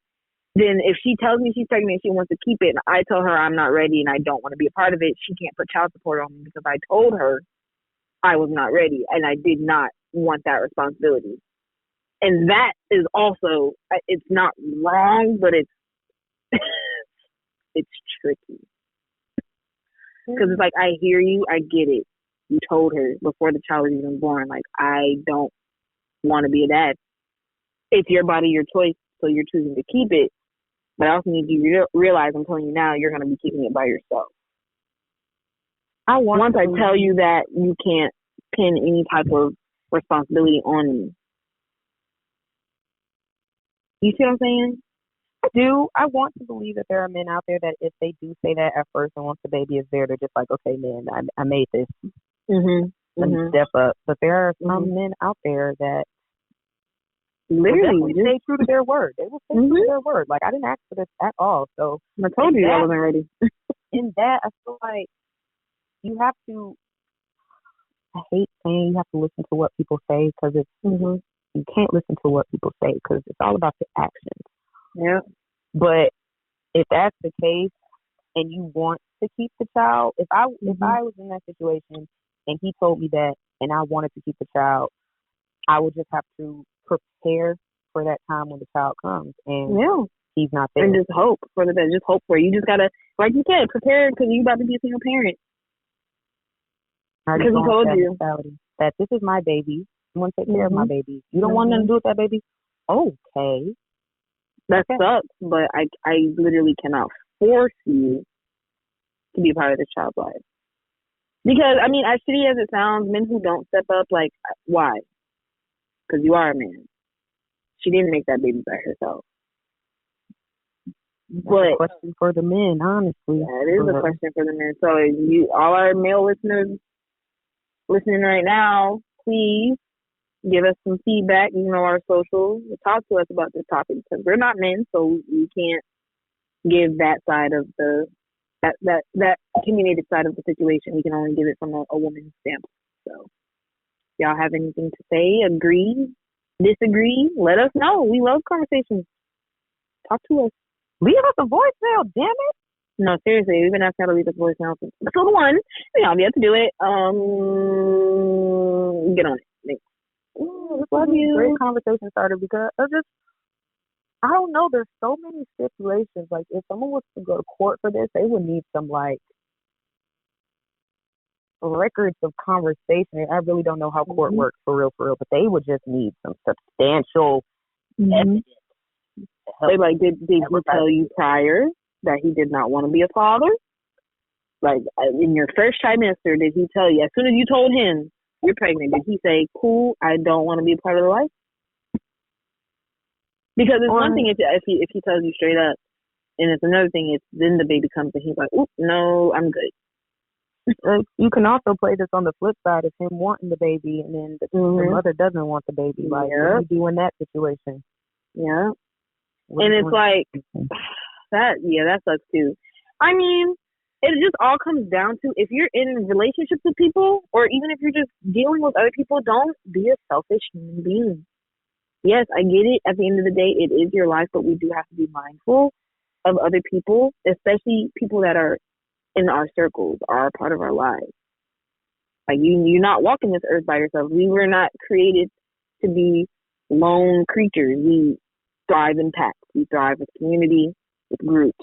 then if she tells me she's pregnant and she wants to keep it, and I tell her I'm not ready and I don't want to be a part of it, she can't put child support on me because I told her I was not ready and I did not want that responsibility. And that is also, it's not wrong, but it's it's tricky. Because it's like, I hear you, I get it. You told her before the child was even born, like, I don't want to be a dad. It's your body, your choice, so you're choosing to keep it. But I also need you to realize, I'm telling you now, you're going to be keeping it by yourself. Once I tell you that, you can't pin any type of responsibility on me. You see what I'm saying? I do. I want to believe that there are men out there that if they do say that at first and once the baby is there, they're just like, okay, man, I made this. Let me step up. But there are some men out there that literally stay true to their word. They will stay true to their word. Like, I didn't ask for this at all. So I told you I wasn't ready. In that, I feel like you have to, I hate saying you have to listen to what people say because it's, you can't listen to what people say because it's all about the actions. Yeah. But if that's the case and you want to keep the child, if I was in that situation and he told me that and I wanted to keep the child, I would just have to prepare for that time when the child comes and he's not there. And just hope for the best. Just hope for it. You just gotta, like you said, prepare because you're about to be a single parent. Because he told you that this is my baby. I'm gonna take care of my baby. You don't want nothing to do with that baby? Okay. That sucks, but I literally cannot force you to be a part of this child's life. Because, I mean, as shitty as it sounds, men who don't step up, like, why? Because you are a man. She didn't make that baby by herself. That's a question for the men, honestly. Yeah, it is a question for the men. So, you, all our male listeners listening right now, please give us some feedback, our socials. Talk to us about this topic because we're not men, so we can't give that side of that opinionated side of the situation. We can only give it from a woman's standpoint. So, y'all have anything to say? Agree? Disagree? Let us know. We love conversations. Talk to us. Leave us a voicemail, damn it. No, seriously, we've been asking how to leave us a voicemail since episode 1. We have yet to do it. Get on it. Thanks. Love you. Great conversation starter because I don't know. There's so many stipulations. Like, if someone was to go to court for this, they would need some, like, records of conversation. I really don't know how court works for real, but they would just need some substantial evidence. They like, did he tell you prior that he did not want to be a father? Like, in your first trimester, did he tell you, as soon as you told him you're pregnant, did he say, cool, I don't want to be a part of the life? Because it's one thing if he tells you straight up, and it's another thing if then the baby comes and he's like, oop, no, I'm good. You can also play this on the flip side of him wanting the baby and then the mother doesn't want the baby. Like, what do you do in that situation? Yeah. And it's like, that sucks too. I mean, it just all comes down to if you're in relationships with people or even if you're just dealing with other people, don't be a selfish human being. Yes, I get it. At the end of the day, it is your life, but we do have to be mindful of other people, especially people that are in our circles, are a part of our lives. Like, you're not walking this earth by yourself. We were not created to be lone creatures. We thrive in packs. We thrive with community, with groups.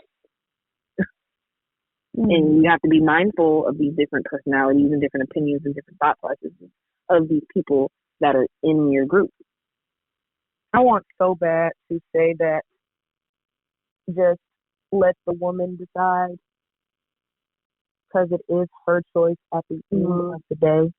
And you have to be mindful of these different personalities and different opinions and different thought processes of these people that are in your group. I want so bad to say that just let the woman decide because it is her choice at the end of the day.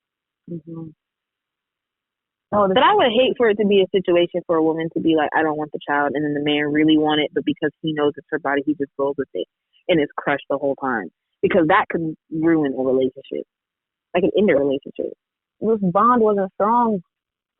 But I would hate for it to be a situation for a woman to be like, I don't want the child, and then the man really want it, but because he knows it's her body, he just goes with it and is crushed the whole time. Because that could ruin a relationship. Like, an end a relationship. This bond wasn't strong.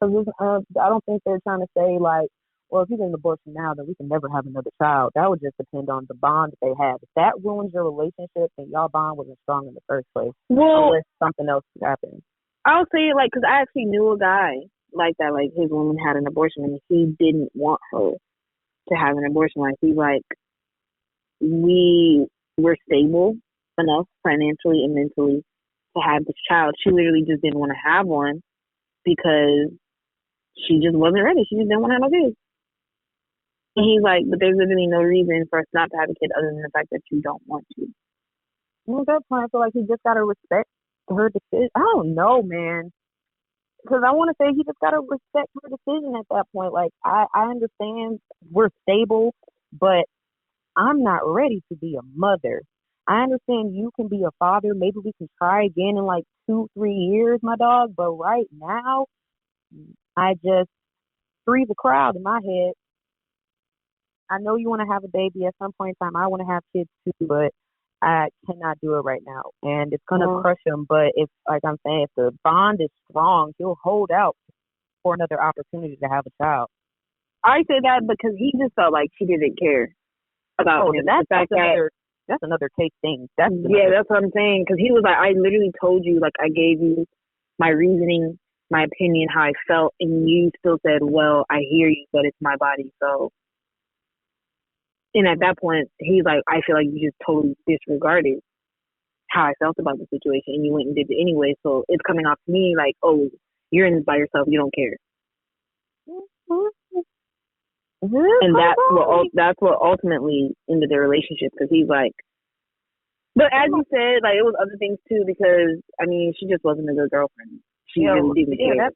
Because I don't think they're trying to say, like, well, if you get an abortion now, then we can never have another child. That would just depend on the bond that they have. If that ruins your relationship, then y'all bond wasn't strong in the first place. Well, unless something else happens. I'll say, like, because I actually knew a guy like that. Like, his woman had an abortion, and he didn't want her to have an abortion. Like, he's like, we were stable enough financially and mentally to have this child. She literally just didn't want to have one because she just wasn't ready. She just didn't want to have no kids. And he's like, but there's literally no reason for us not to have a kid other than the fact that you don't want to. At that point, I feel like he just got to respect her decision. I don't know, man. Because I want to say he just got to respect her decision at that point. Like, I understand we're stable, but I'm not ready to be a mother. I understand you can be a father. Maybe we can try again in like 2-3 years, my dog. But right now, I just three's a crowd in my head. I know you want to have a baby at some point in time. I want to have kids too, but I cannot do it right now. And it's going to crush him. But if, like I'm saying, if the bond is strong, he'll hold out for another opportunity to have a child. I say that because he just felt like she didn't care about him. That's another case thing. That's what I'm saying. Because he was like, I literally told you, like, I gave you my reasoning, my opinion, how I felt, and you still said, well, I hear you, but it's my body, so. And at that point, he's like, I feel like you just totally disregarded how I felt about the situation, and you went and did it anyway. So it's coming off to me like, oh, you're in this by yourself. You don't care. And that's what ultimately ended their relationship, because he's like, but as you said, like, it was other things too, because I mean, she just wasn't a good girlfriend. She really didn't care. That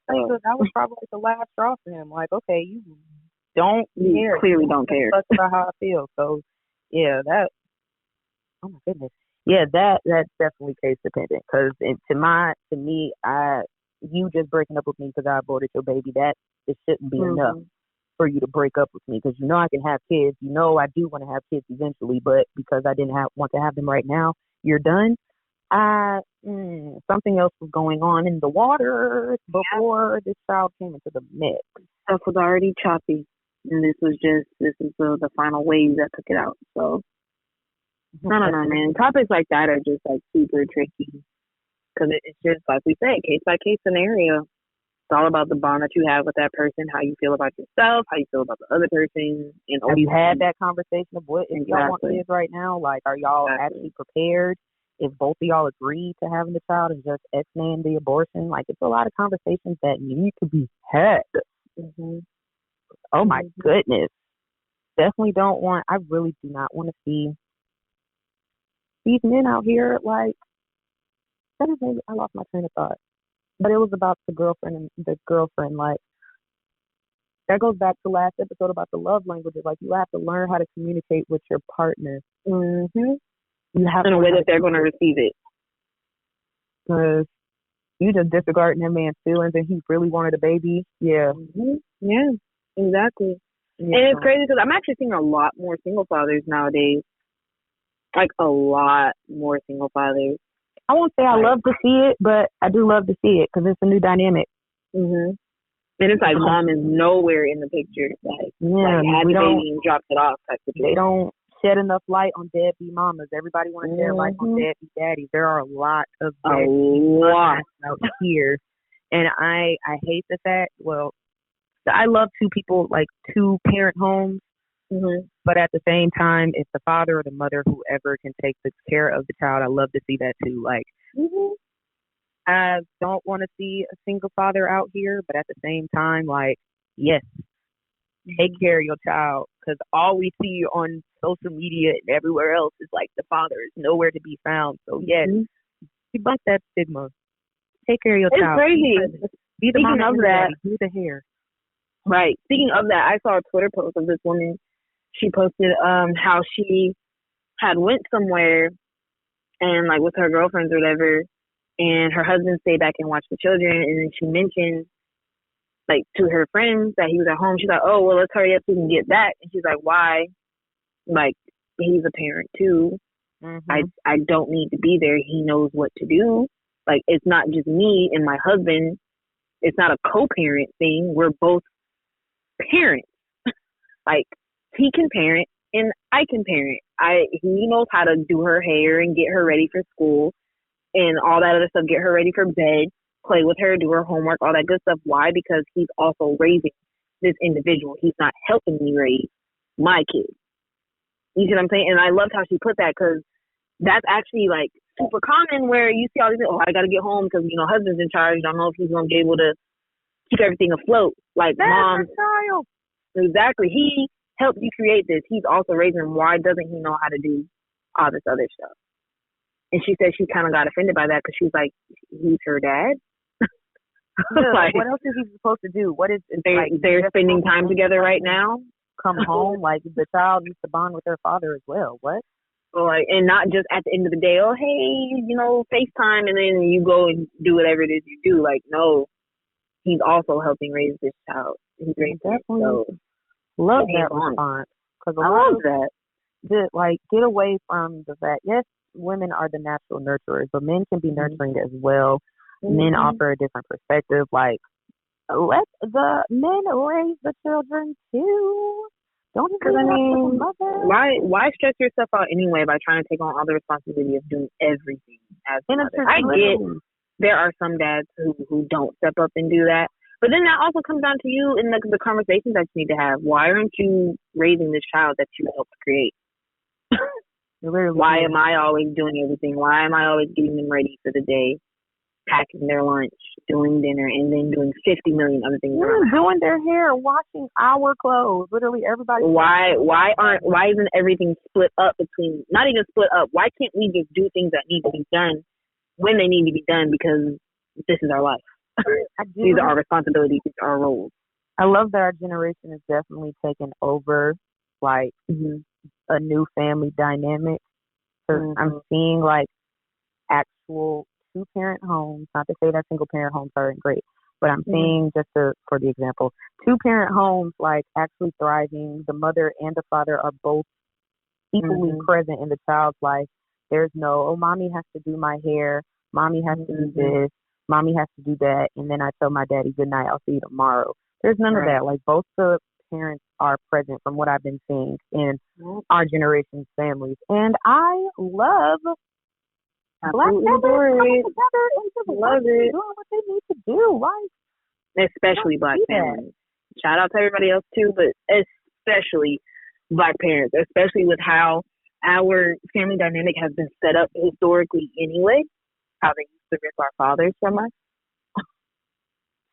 was probably the last straw for him. Like, okay, you don't care. Clearly don't care. That's about how I feel. So, yeah, that. Oh my goodness. Yeah, that's definitely case dependent. Because to me, you just breaking up with me because I aborted your baby. That it shouldn't be enough for you to break up with me, because you know I can have kids. You know I do want to have kids eventually, but because I didn't want to have them right now, you're done. Something else was going on in the water before this child came into the mix. Stuff was already choppy, and this is the final wave that took it out. So I don't know, man. Topics like that are just like super tricky, because it's just like we said, case by case scenario. It's all about the bond that you have with that person, how you feel about yourself, how you feel about the other person. And have you had that conversation of what if y'all want kids right now? Like, are y'all actually prepared? If both of y'all agree to having the child and just X-naying the abortion, like, it's a lot of conversations that need to be had. Oh my goodness. Definitely I really do not want to see these men out here, like, I lost my train of thought. But it was about the girlfriend, like, that goes back to last episode about the love languages. Like, you have to learn how to communicate with your partner. You have in a way that they're going to receive it. Because you just disregarding that man's feelings and he really wanted a baby. Yeah. Yeah, exactly. Yeah. And it's crazy because I'm actually seeing a lot more single fathers nowadays. Like, a lot more single fathers. I won't say I love to see it, but I do love to see it because it's a new dynamic. And it's like mom is nowhere in the picture. Like had the baby and dropped it off type of thing. They don't shed enough light on deadbeat mamas. Everybody wants to shed light on deadbeat daddies. There are a lot of deadbeat out here. And I hate the fact, I love two parent homes. But at the same time, if the father or the mother, whoever can take the care of the child, I love to see that too. Like, I don't want to see a single father out here, but at the same time, like, yes, take care of your child, because all we see on social media and everywhere else is like the father is nowhere to be found. So yes, debunk that stigma. Take care of your child. It's crazy. Be the mom of that. Do the hair. Right. Speaking of that, I saw a Twitter post of this woman. She posted how she had went somewhere and like with her girlfriends or whatever, and her husband stayed back and watched the children, and then she mentioned like to her friends that he was at home. She's like, oh, well, let's hurry up so we can get back. And she's like, why? Like, he's a parent too. I don't need to be there. He knows what to do. Like, it's not just me and my husband. It's not a co-parent thing. We're both parents. Like, he can parent and I can parent. He knows how to do her hair and get her ready for school and all that other stuff, get her ready for bed, play with her, do her homework, all that good stuff. Why? Because he's also raising this individual. He's not helping me raise my kid. You see what I'm saying? And I loved how she put that, because that's actually like super common, where you see all these, I got to get home because, husband's in charge. Don't know if he's going to be able to keep everything afloat. Like, that's mom. child. Exactly. He helped you create this. He's also raising him. Why doesn't he know how to do all this other stuff? And she said she kind of got offended by that, because she's like, he's her dad. Like, what else is he supposed to do? What is they're spending time together right now? Come home, like the child needs to bond with their father as well. What? Like, and not just at the end of the day, oh, hey, FaceTime, and then you go and do whatever it is you do. Like, no, he's also helping raise this child. He's raising definitely so love that response, because I love that. Get away from the fact, yes, women are the natural nurturers, but men can be nurturing as well. Men offer a different perspective. Like, let the men raise the children too. Don't you? Because why stress yourself out anyway by trying to take on all the responsibility of doing everything as a mother? I get there are some dads who don't step up and do that, but then that also comes down to you and the conversations that you need to have. Why aren't you raising this child that you helped create? Why am I always doing everything? Why am I always getting them ready for the day, packing their lunch, doing dinner, and then doing 50 million other things? Doing their hair, washing our clothes. Literally everybody. Why isn't everything split up between? Not even split up. Why can't we just do things that need to be done when they need to be done? Because this is our life. These are our responsibilities. These are our roles. I love that our generation is definitely taking over, like, a new family dynamic. Because I'm seeing, like, actual two-parent homes. Not to say that single-parent homes aren't great, but I'm seeing, for the example, two-parent homes, like, actually thriving. The mother and the father are both equally present in the child's life. There's no, mommy has to do my hair, mommy has to do this, mommy has to do that, and then I tell my daddy good night, I'll see you tomorrow. There's none of that. Like, both the parents are present from what I've been seeing in our generation's families. And I love Black families coming together and love it, doing what they need to do, right? Especially Black families. Shout out to everybody else too, but especially Black parents, especially with how our family dynamic has been set up historically anyway, how they used to rip our fathers from us.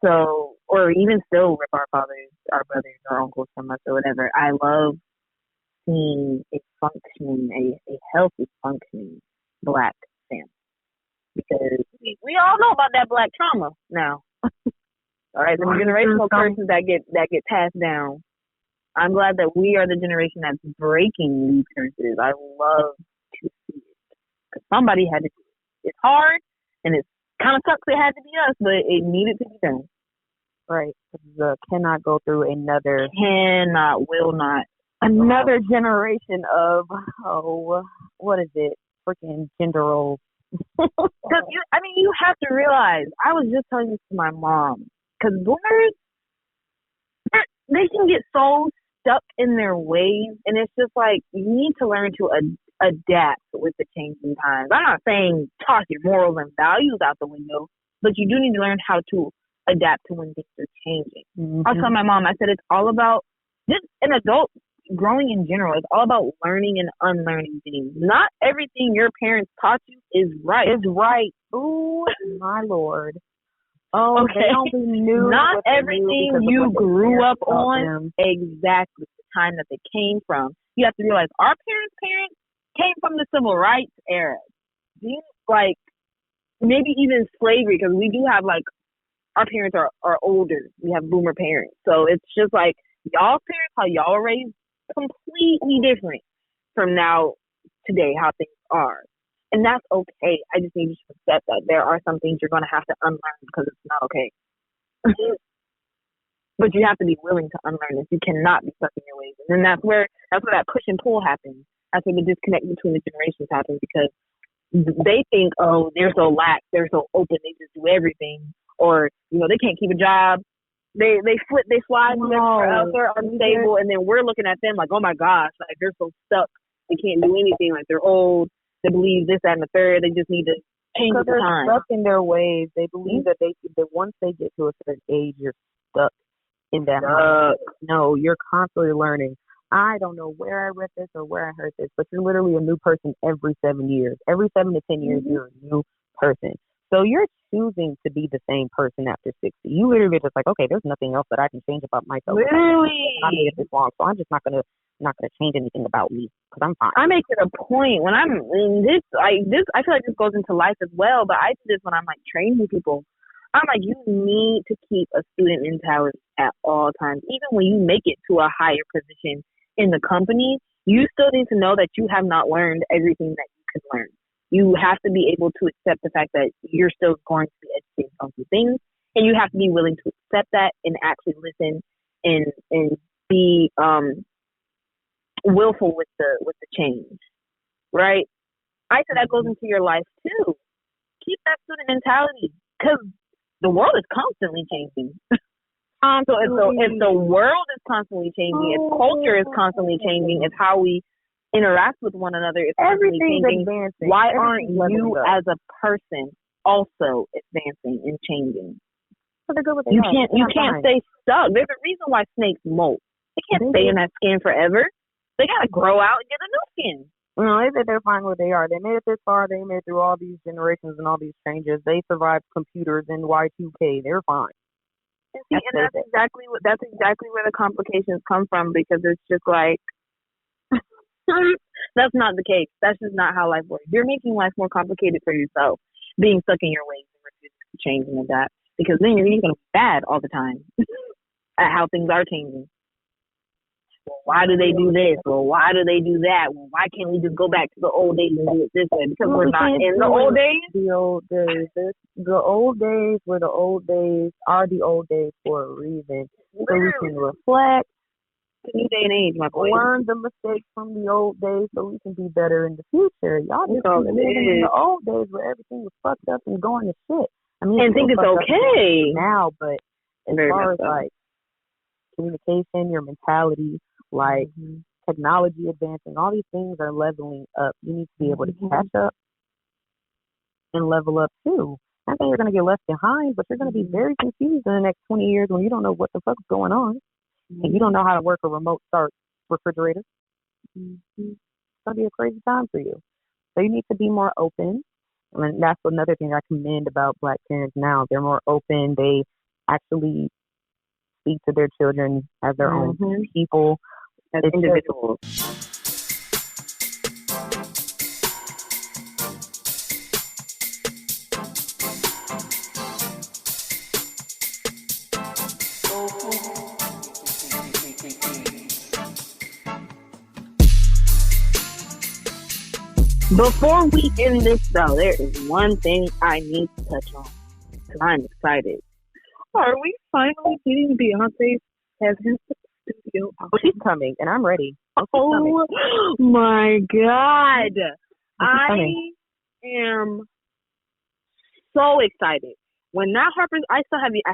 So, or even still rip our fathers, our brothers, our uncles from us or whatever. I love seeing a healthy, functioning Black family. Because we all know about that Black trauma now. All right, the generational curses that get passed down. I'm glad that we are the generation that's breaking these curses. I love to see it. Because somebody had to do it. It's hard, and it kind of sucks it had to be us, but it needed to be done. Right. Cannot go through another generation of, what is it? Freaking gender roles. Because, you have to realize, I was just telling this to my mom, because boomers, they can get so stuck in their ways, and it's just like, you need to learn to adapt with the changing times. I'm not saying toss your morals and values out the window, but you do need to learn how to adapt to when things are changing. I was telling my mom, I said, it's all about, just an adult growing in general, it's all about learning and unlearning things. Not everything your parents taught you is right. Ooh, my Lord. Oh, okay. Not everything you grew up on, exactly the time that they came from. You have to realize our parents came from the civil rights era. These, like, maybe even slavery, because we do have, like, our parents are older. We have boomer parents. So it's just like, y'all's parents, how y'all were raised, completely different from now, today, how things are. And that's okay. I just need you to accept that there are some things you're going to have to unlearn because it's not okay. But you have to be willing to unlearn this. You cannot be stuck in your ways. And then that's where that push and pull happens. That's where the disconnect between the generations happens, because they think, oh, they're so lax, they're so open, they just do everything. Or, they can't keep a job. They fly to No. they're unstable, and then we're looking at them like, oh my gosh, like they're so stuck. They can't do anything. Like they're old. They believe this, that, and the third. They just need to change Because the they're time. stuck in their ways. They believe that once they get to a certain age, you're stuck in that mindset. No, you're constantly learning. I don't know where I read this or where I heard this, but you're literally a new person every 7 years. Every 7 to 10 years, you're a new person. So you're choosing to be the same person after 60. You literally just like, okay, there's nothing else that I can change about myself. Literally, I made it this long, so I'm just not gonna change anything about me because I'm fine. I make it a point when I'm in this. I feel like this goes into life as well, but I do this when I'm like training people. I'm like, you need to keep a student mentality at all times, even when you make it to a higher position in the company. You still need to know that you have not learned everything that you can learn. You have to be able to accept the fact that you're still going to be educated on some things, and you have to be willing to accept that and actually listen and be willful with the change, right? I said that goes into your life too. Keep that student mentality because the world is constantly changing. So if the world is constantly changing, if culture is constantly changing, if how we interact with one another is constantly changing, advancing. why aren't you as a person also advancing and changing? So they're good with you can't stay stuck. There's a reason why snakes molt. They can't stay in that skin forever. They gotta grow out and get a new skin. No, they say they're fine where they are. They made it this far. They made it through all these generations and all these changes. They survived computers in Y2K. They're fine. And see, that's exactly where the complications come from, because it's just like that's not the case. That's just not how life works. You're making life more complicated for yourself, being stuck in your ways and refusing to change and adapt, because then you're going to be bad all the time at how things are changing. Well, why do they do this? Well, why do they do that? Well, why can't we just go back to the old days and do it this way? Because we're not in the old days. The old days. The old days were the old days are the old days for a reason. So we can reflect. The new day and age, my boy. Learn the mistakes from the old days so we can be better in the future. Y'all just living in the old days where everything was fucked up and going to shit. I mean, and think it's okay now, but as far as like communication, your mentality, like technology advancing, all these things are leveling up. You need to be able to catch up and level up too. I think you're going to get left behind, but you're going to be very confused in the next 20 years when you don't know what the fuck's going on and you don't know how to work a remote start refrigerator. It's going to be a crazy time for you. So you need to be more open. And that's another thing I commend about Black parents now. They're more open. They actually speak to their children as their own people, as individuals. Before we end this, though, there is one thing I need to touch on, because I'm excited. Are we finally getting Beyonce as his studio? Oh, she's coming, and I'm ready. Oh my God. I am so excited. When that I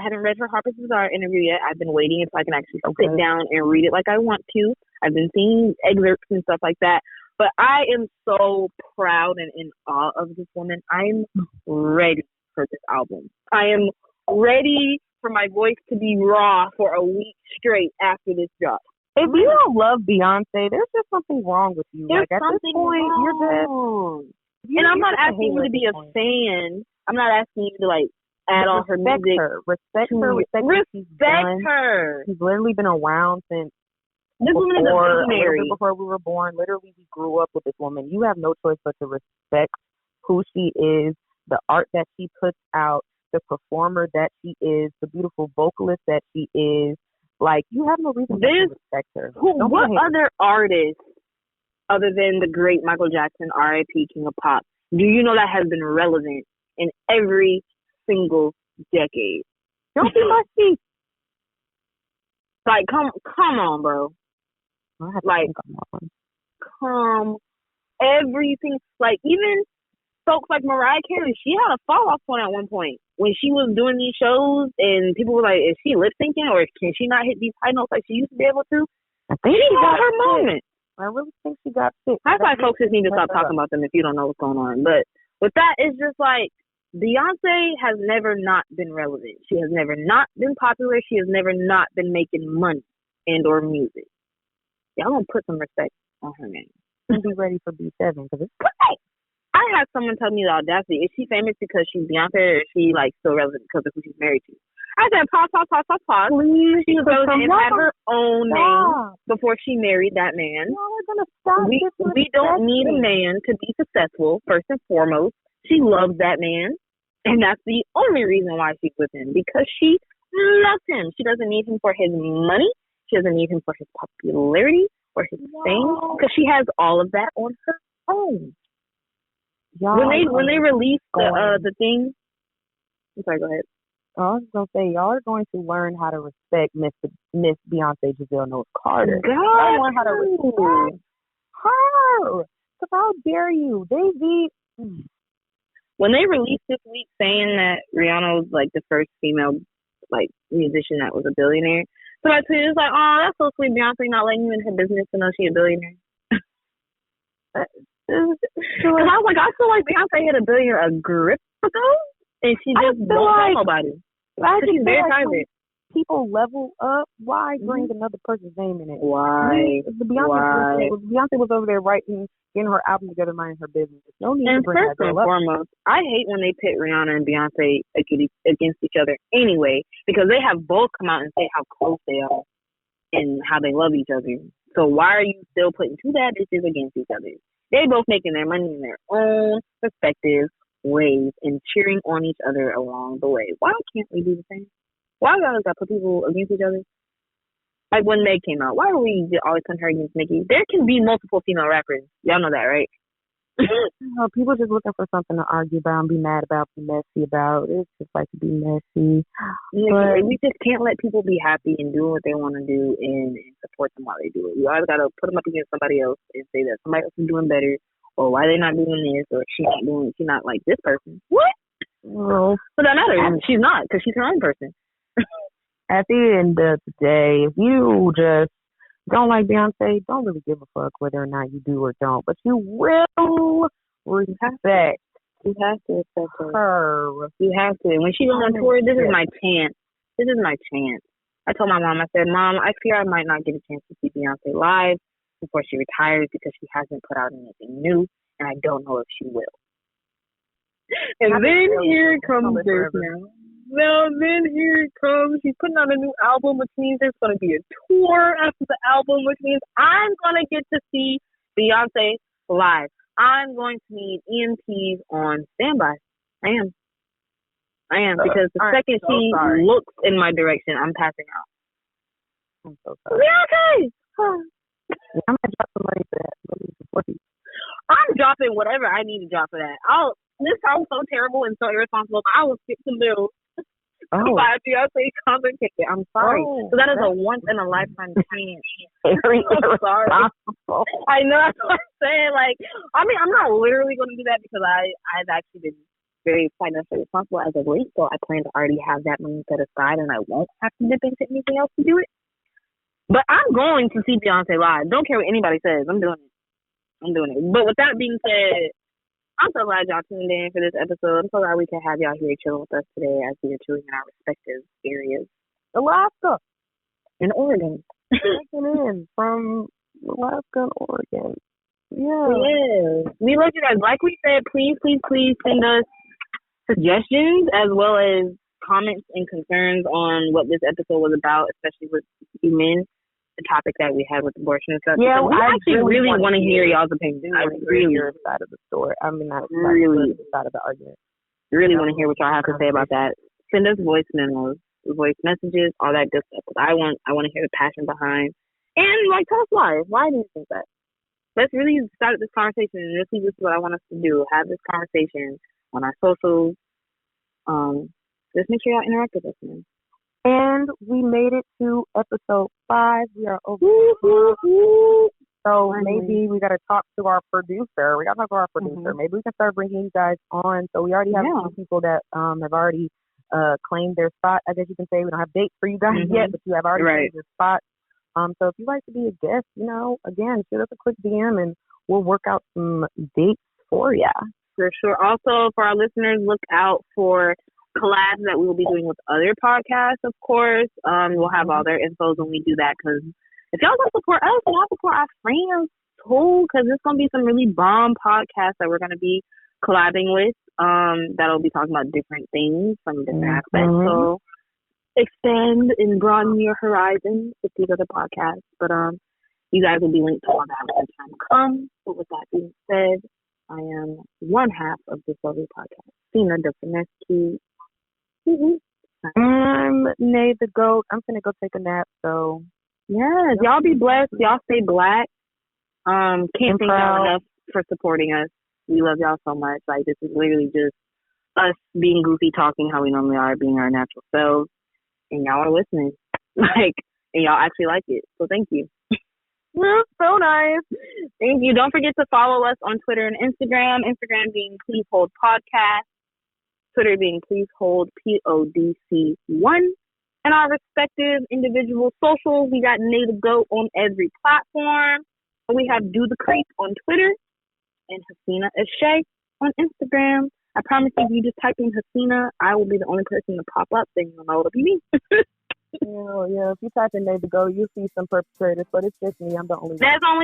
haven't read her Harper's Bazaar interview yet. I've been waiting until I can actually sit down and read it like I want to. I've been seeing excerpts and stuff like that. But I am so proud and in awe of this woman. I'm ready for this album. I am ready for my voice to be raw for a week straight after this drop. If you don't love Beyonce, there's just something wrong with you. There's like at something this point, wrong. And I'm not asking you to be a fan. I'm not asking you to like add all her music. Respect her. She's literally been around since this woman is a visionary. Before we were born. Literally, we grew up with this woman. You have no choice but to respect who she is, the art that she puts out, the performer that she is, the beautiful vocalist that she is. Like, you have no reason to respect her. What other artist, other than the great Michael Jackson, R.I.P. King of Pop, do you know that has been relevant in every single decade? Don't be musty. Like, come on, bro. Like, everything. Like, even folks like Mariah Carey, she had a fall off point at one point. when she was doing these shows and people were like, is she lip syncing or can she not hit these high notes like she used to be able to? I think She she had got her sick. moment. I really think she got sick. That's why folks just need to stop talking about them if you don't know what's going on. But with that, it's just like Beyonce has never not been relevant. She has never not been popular. She has never not been making money and or music. Y'all gonna put some respect on her name. And be ready for B7 because it's Right. I had someone tell me the audacity. Is she famous because she's Beyonce or is she like still relevant because of who she's married to? I said, pause. please. She was relevant and had her own name before she married that man. Y'all are gonna stop. We don't need a man to be successful, first and foremost. She loves that man. And that's the only reason why she's with him. Because she loves him. She doesn't need him for his money. She doesn't need him for his popularity or his fame. Because she has all of that on her own. When they released the thing, I'm sorry, go ahead. I was gonna say y'all are going to learn how to respect Miss Beyonce Giselle Knowles Carter. God, learn how to respect her. Cause how dare you, Daisy? When they released this week saying that Rihanna was like the first female like musician that was a billionaire, so I tweeted, it's like, oh, that's so sweet, Beyonce not letting you in her business to know she's a billionaire. Because I was like, I feel like Beyonce hit $1 billion a grip ago, and she just don't tell nobody. She's very private. People level up. Why bring another person's name in it? Why? Beyonce was over there writing, getting her album together, minding her business. No need to bring first that and girl up. foremost, I hate when they pit Rihanna and Beyonce against each other anyway, because they have both come out and say how close they are and how they love each other. So why are you still putting two bad bitches against each other? They both making their money in their own respective ways and cheering on each other along the way. Why can't we do the same? Why do we always got to put people against each other? Like when Meg came out, why are we always putting her against Nicki? There can be multiple female rappers. Y'all know that, right? People just looking for something to argue about and be mad about, be messy about. It's just like to be messy. But we just can't let people be happy and do what they want to do and support them while they do it. We always got to put them up against somebody else and say that somebody else is doing better, or why they're not doing this, or she's not like this person. What? Well, so that matters. She's not, because she's her own person. At the end of the day, if you just don't like Beyonce, don't really give a fuck whether or not you do or don't. But you will respect. You have to respect her. You have to. When she goes on tour, this is my chance. This is my chance. I told my mom, I said, Mom, I fear I might not get a chance to see Beyonce live before she retires because she hasn't put out anything new, and I don't know if she will. And then here comes this now. Well, then here it comes. She's putting out a new album, which means there's going to be a tour after the album, which means I'm going to get to see Beyonce live. I'm going to need EMTs on standby. I am. Because the second she looks in my direction, I'm passing out. I'm so sorry. Beyonce! I'm going to drop some money for that. I'm dropping whatever I need to drop for that. This sounds so terrible and so irresponsible, but I will skip some bills. Buy a Beyonce concert ticket. I'm sorry. So that is a once in a lifetime chance. I'm sorry. I know, that's what I'm saying. Like, I mean, I'm not literally going to do that because I've actually been very financially responsible as of late. So I plan to already have that money set aside and I won't have to dip into anything else to do it. But I'm going to see Beyonce live. Don't care what anybody says. I'm doing it. But with that being said, I'm so glad y'all tuned in for this episode. I'm so glad we can have y'all here chilling with us today as we are chilling in our respective areas. Alaska and Oregon. In from Alaska and Oregon. Yeah. Yes. We love you guys. Like we said, please send us suggestions as well as comments and concerns on what this episode was about, especially with you men. The topic that we had with abortion and stuff. Yeah, I actually really want to hear y'all's opinion. I really your side of the story. I mean, not really side of the argument. Really want to hear what y'all have to say about that. Send us voice memos, voice messages, all that good stuff. I want to hear the passion behind, and like tell us why. Why do you think that? Let's really start this conversation, and this is what I want us to do. Have this conversation on our socials. Just make sure y'all interact with us, man. And we made it to episode 5. We are over. So maybe we got to talk to our producer. Maybe we can start bringing you guys on. So we already have a few people that have already claim their spot. I guess you can say we don't have dates for you guys yet, but you have already claimed your spot. So if you'd like to be a guest, again, shoot us a quick DM and we'll work out some dates for ya. For sure. Also, for our listeners, look out for collabs that we will be doing with other podcasts, of course. We'll have all their infos when we do that, because if y'all want to support us, y'all support our friends too, because there's going to be some really bomb podcasts that we're going to be collabing with that'll be talking about different things from different aspects. So expand and broaden your horizons with these other podcasts. But you guys will be linked to all that when the time comes. But with that being said, I am one half of this lovely podcast, Sina the Finesse. I'm Nay the Goat. I'm gonna go take a nap. So yes, y'all be blessed. Y'all stay black. Can't thank y'all enough for supporting us. We love y'all so much. Like, this is literally just us being goofy, talking how we normally are, being our natural selves, and y'all are listening. And y'all actually like it. So thank you. So nice. Thank you. Don't forget to follow us on Twitter and Instagram. Instagram being Please Hold Podcast. Twitter being Please Hold PODC1. And our respective individual socials. We got Nay the Goat on every platform. We have Do the Creep on Twitter and Hasina Ashay on Instagram. I promise you, if you just type in Hasina, I will be the only person to pop up, then you'll know it'll be me. Yeah, if you type in Nay the Goat, you'll see some perpetrators, but it's just me. I'm the only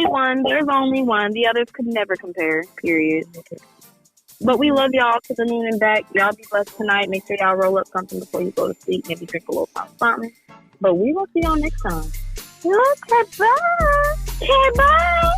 one. There's only one. The others could never compare, period. But we love y'all to the moon and back. Y'all be blessed tonight. Make sure y'all roll up something before you go to sleep. Maybe drink a little something. But we will see y'all next time. Okay, bye. Okay, bye.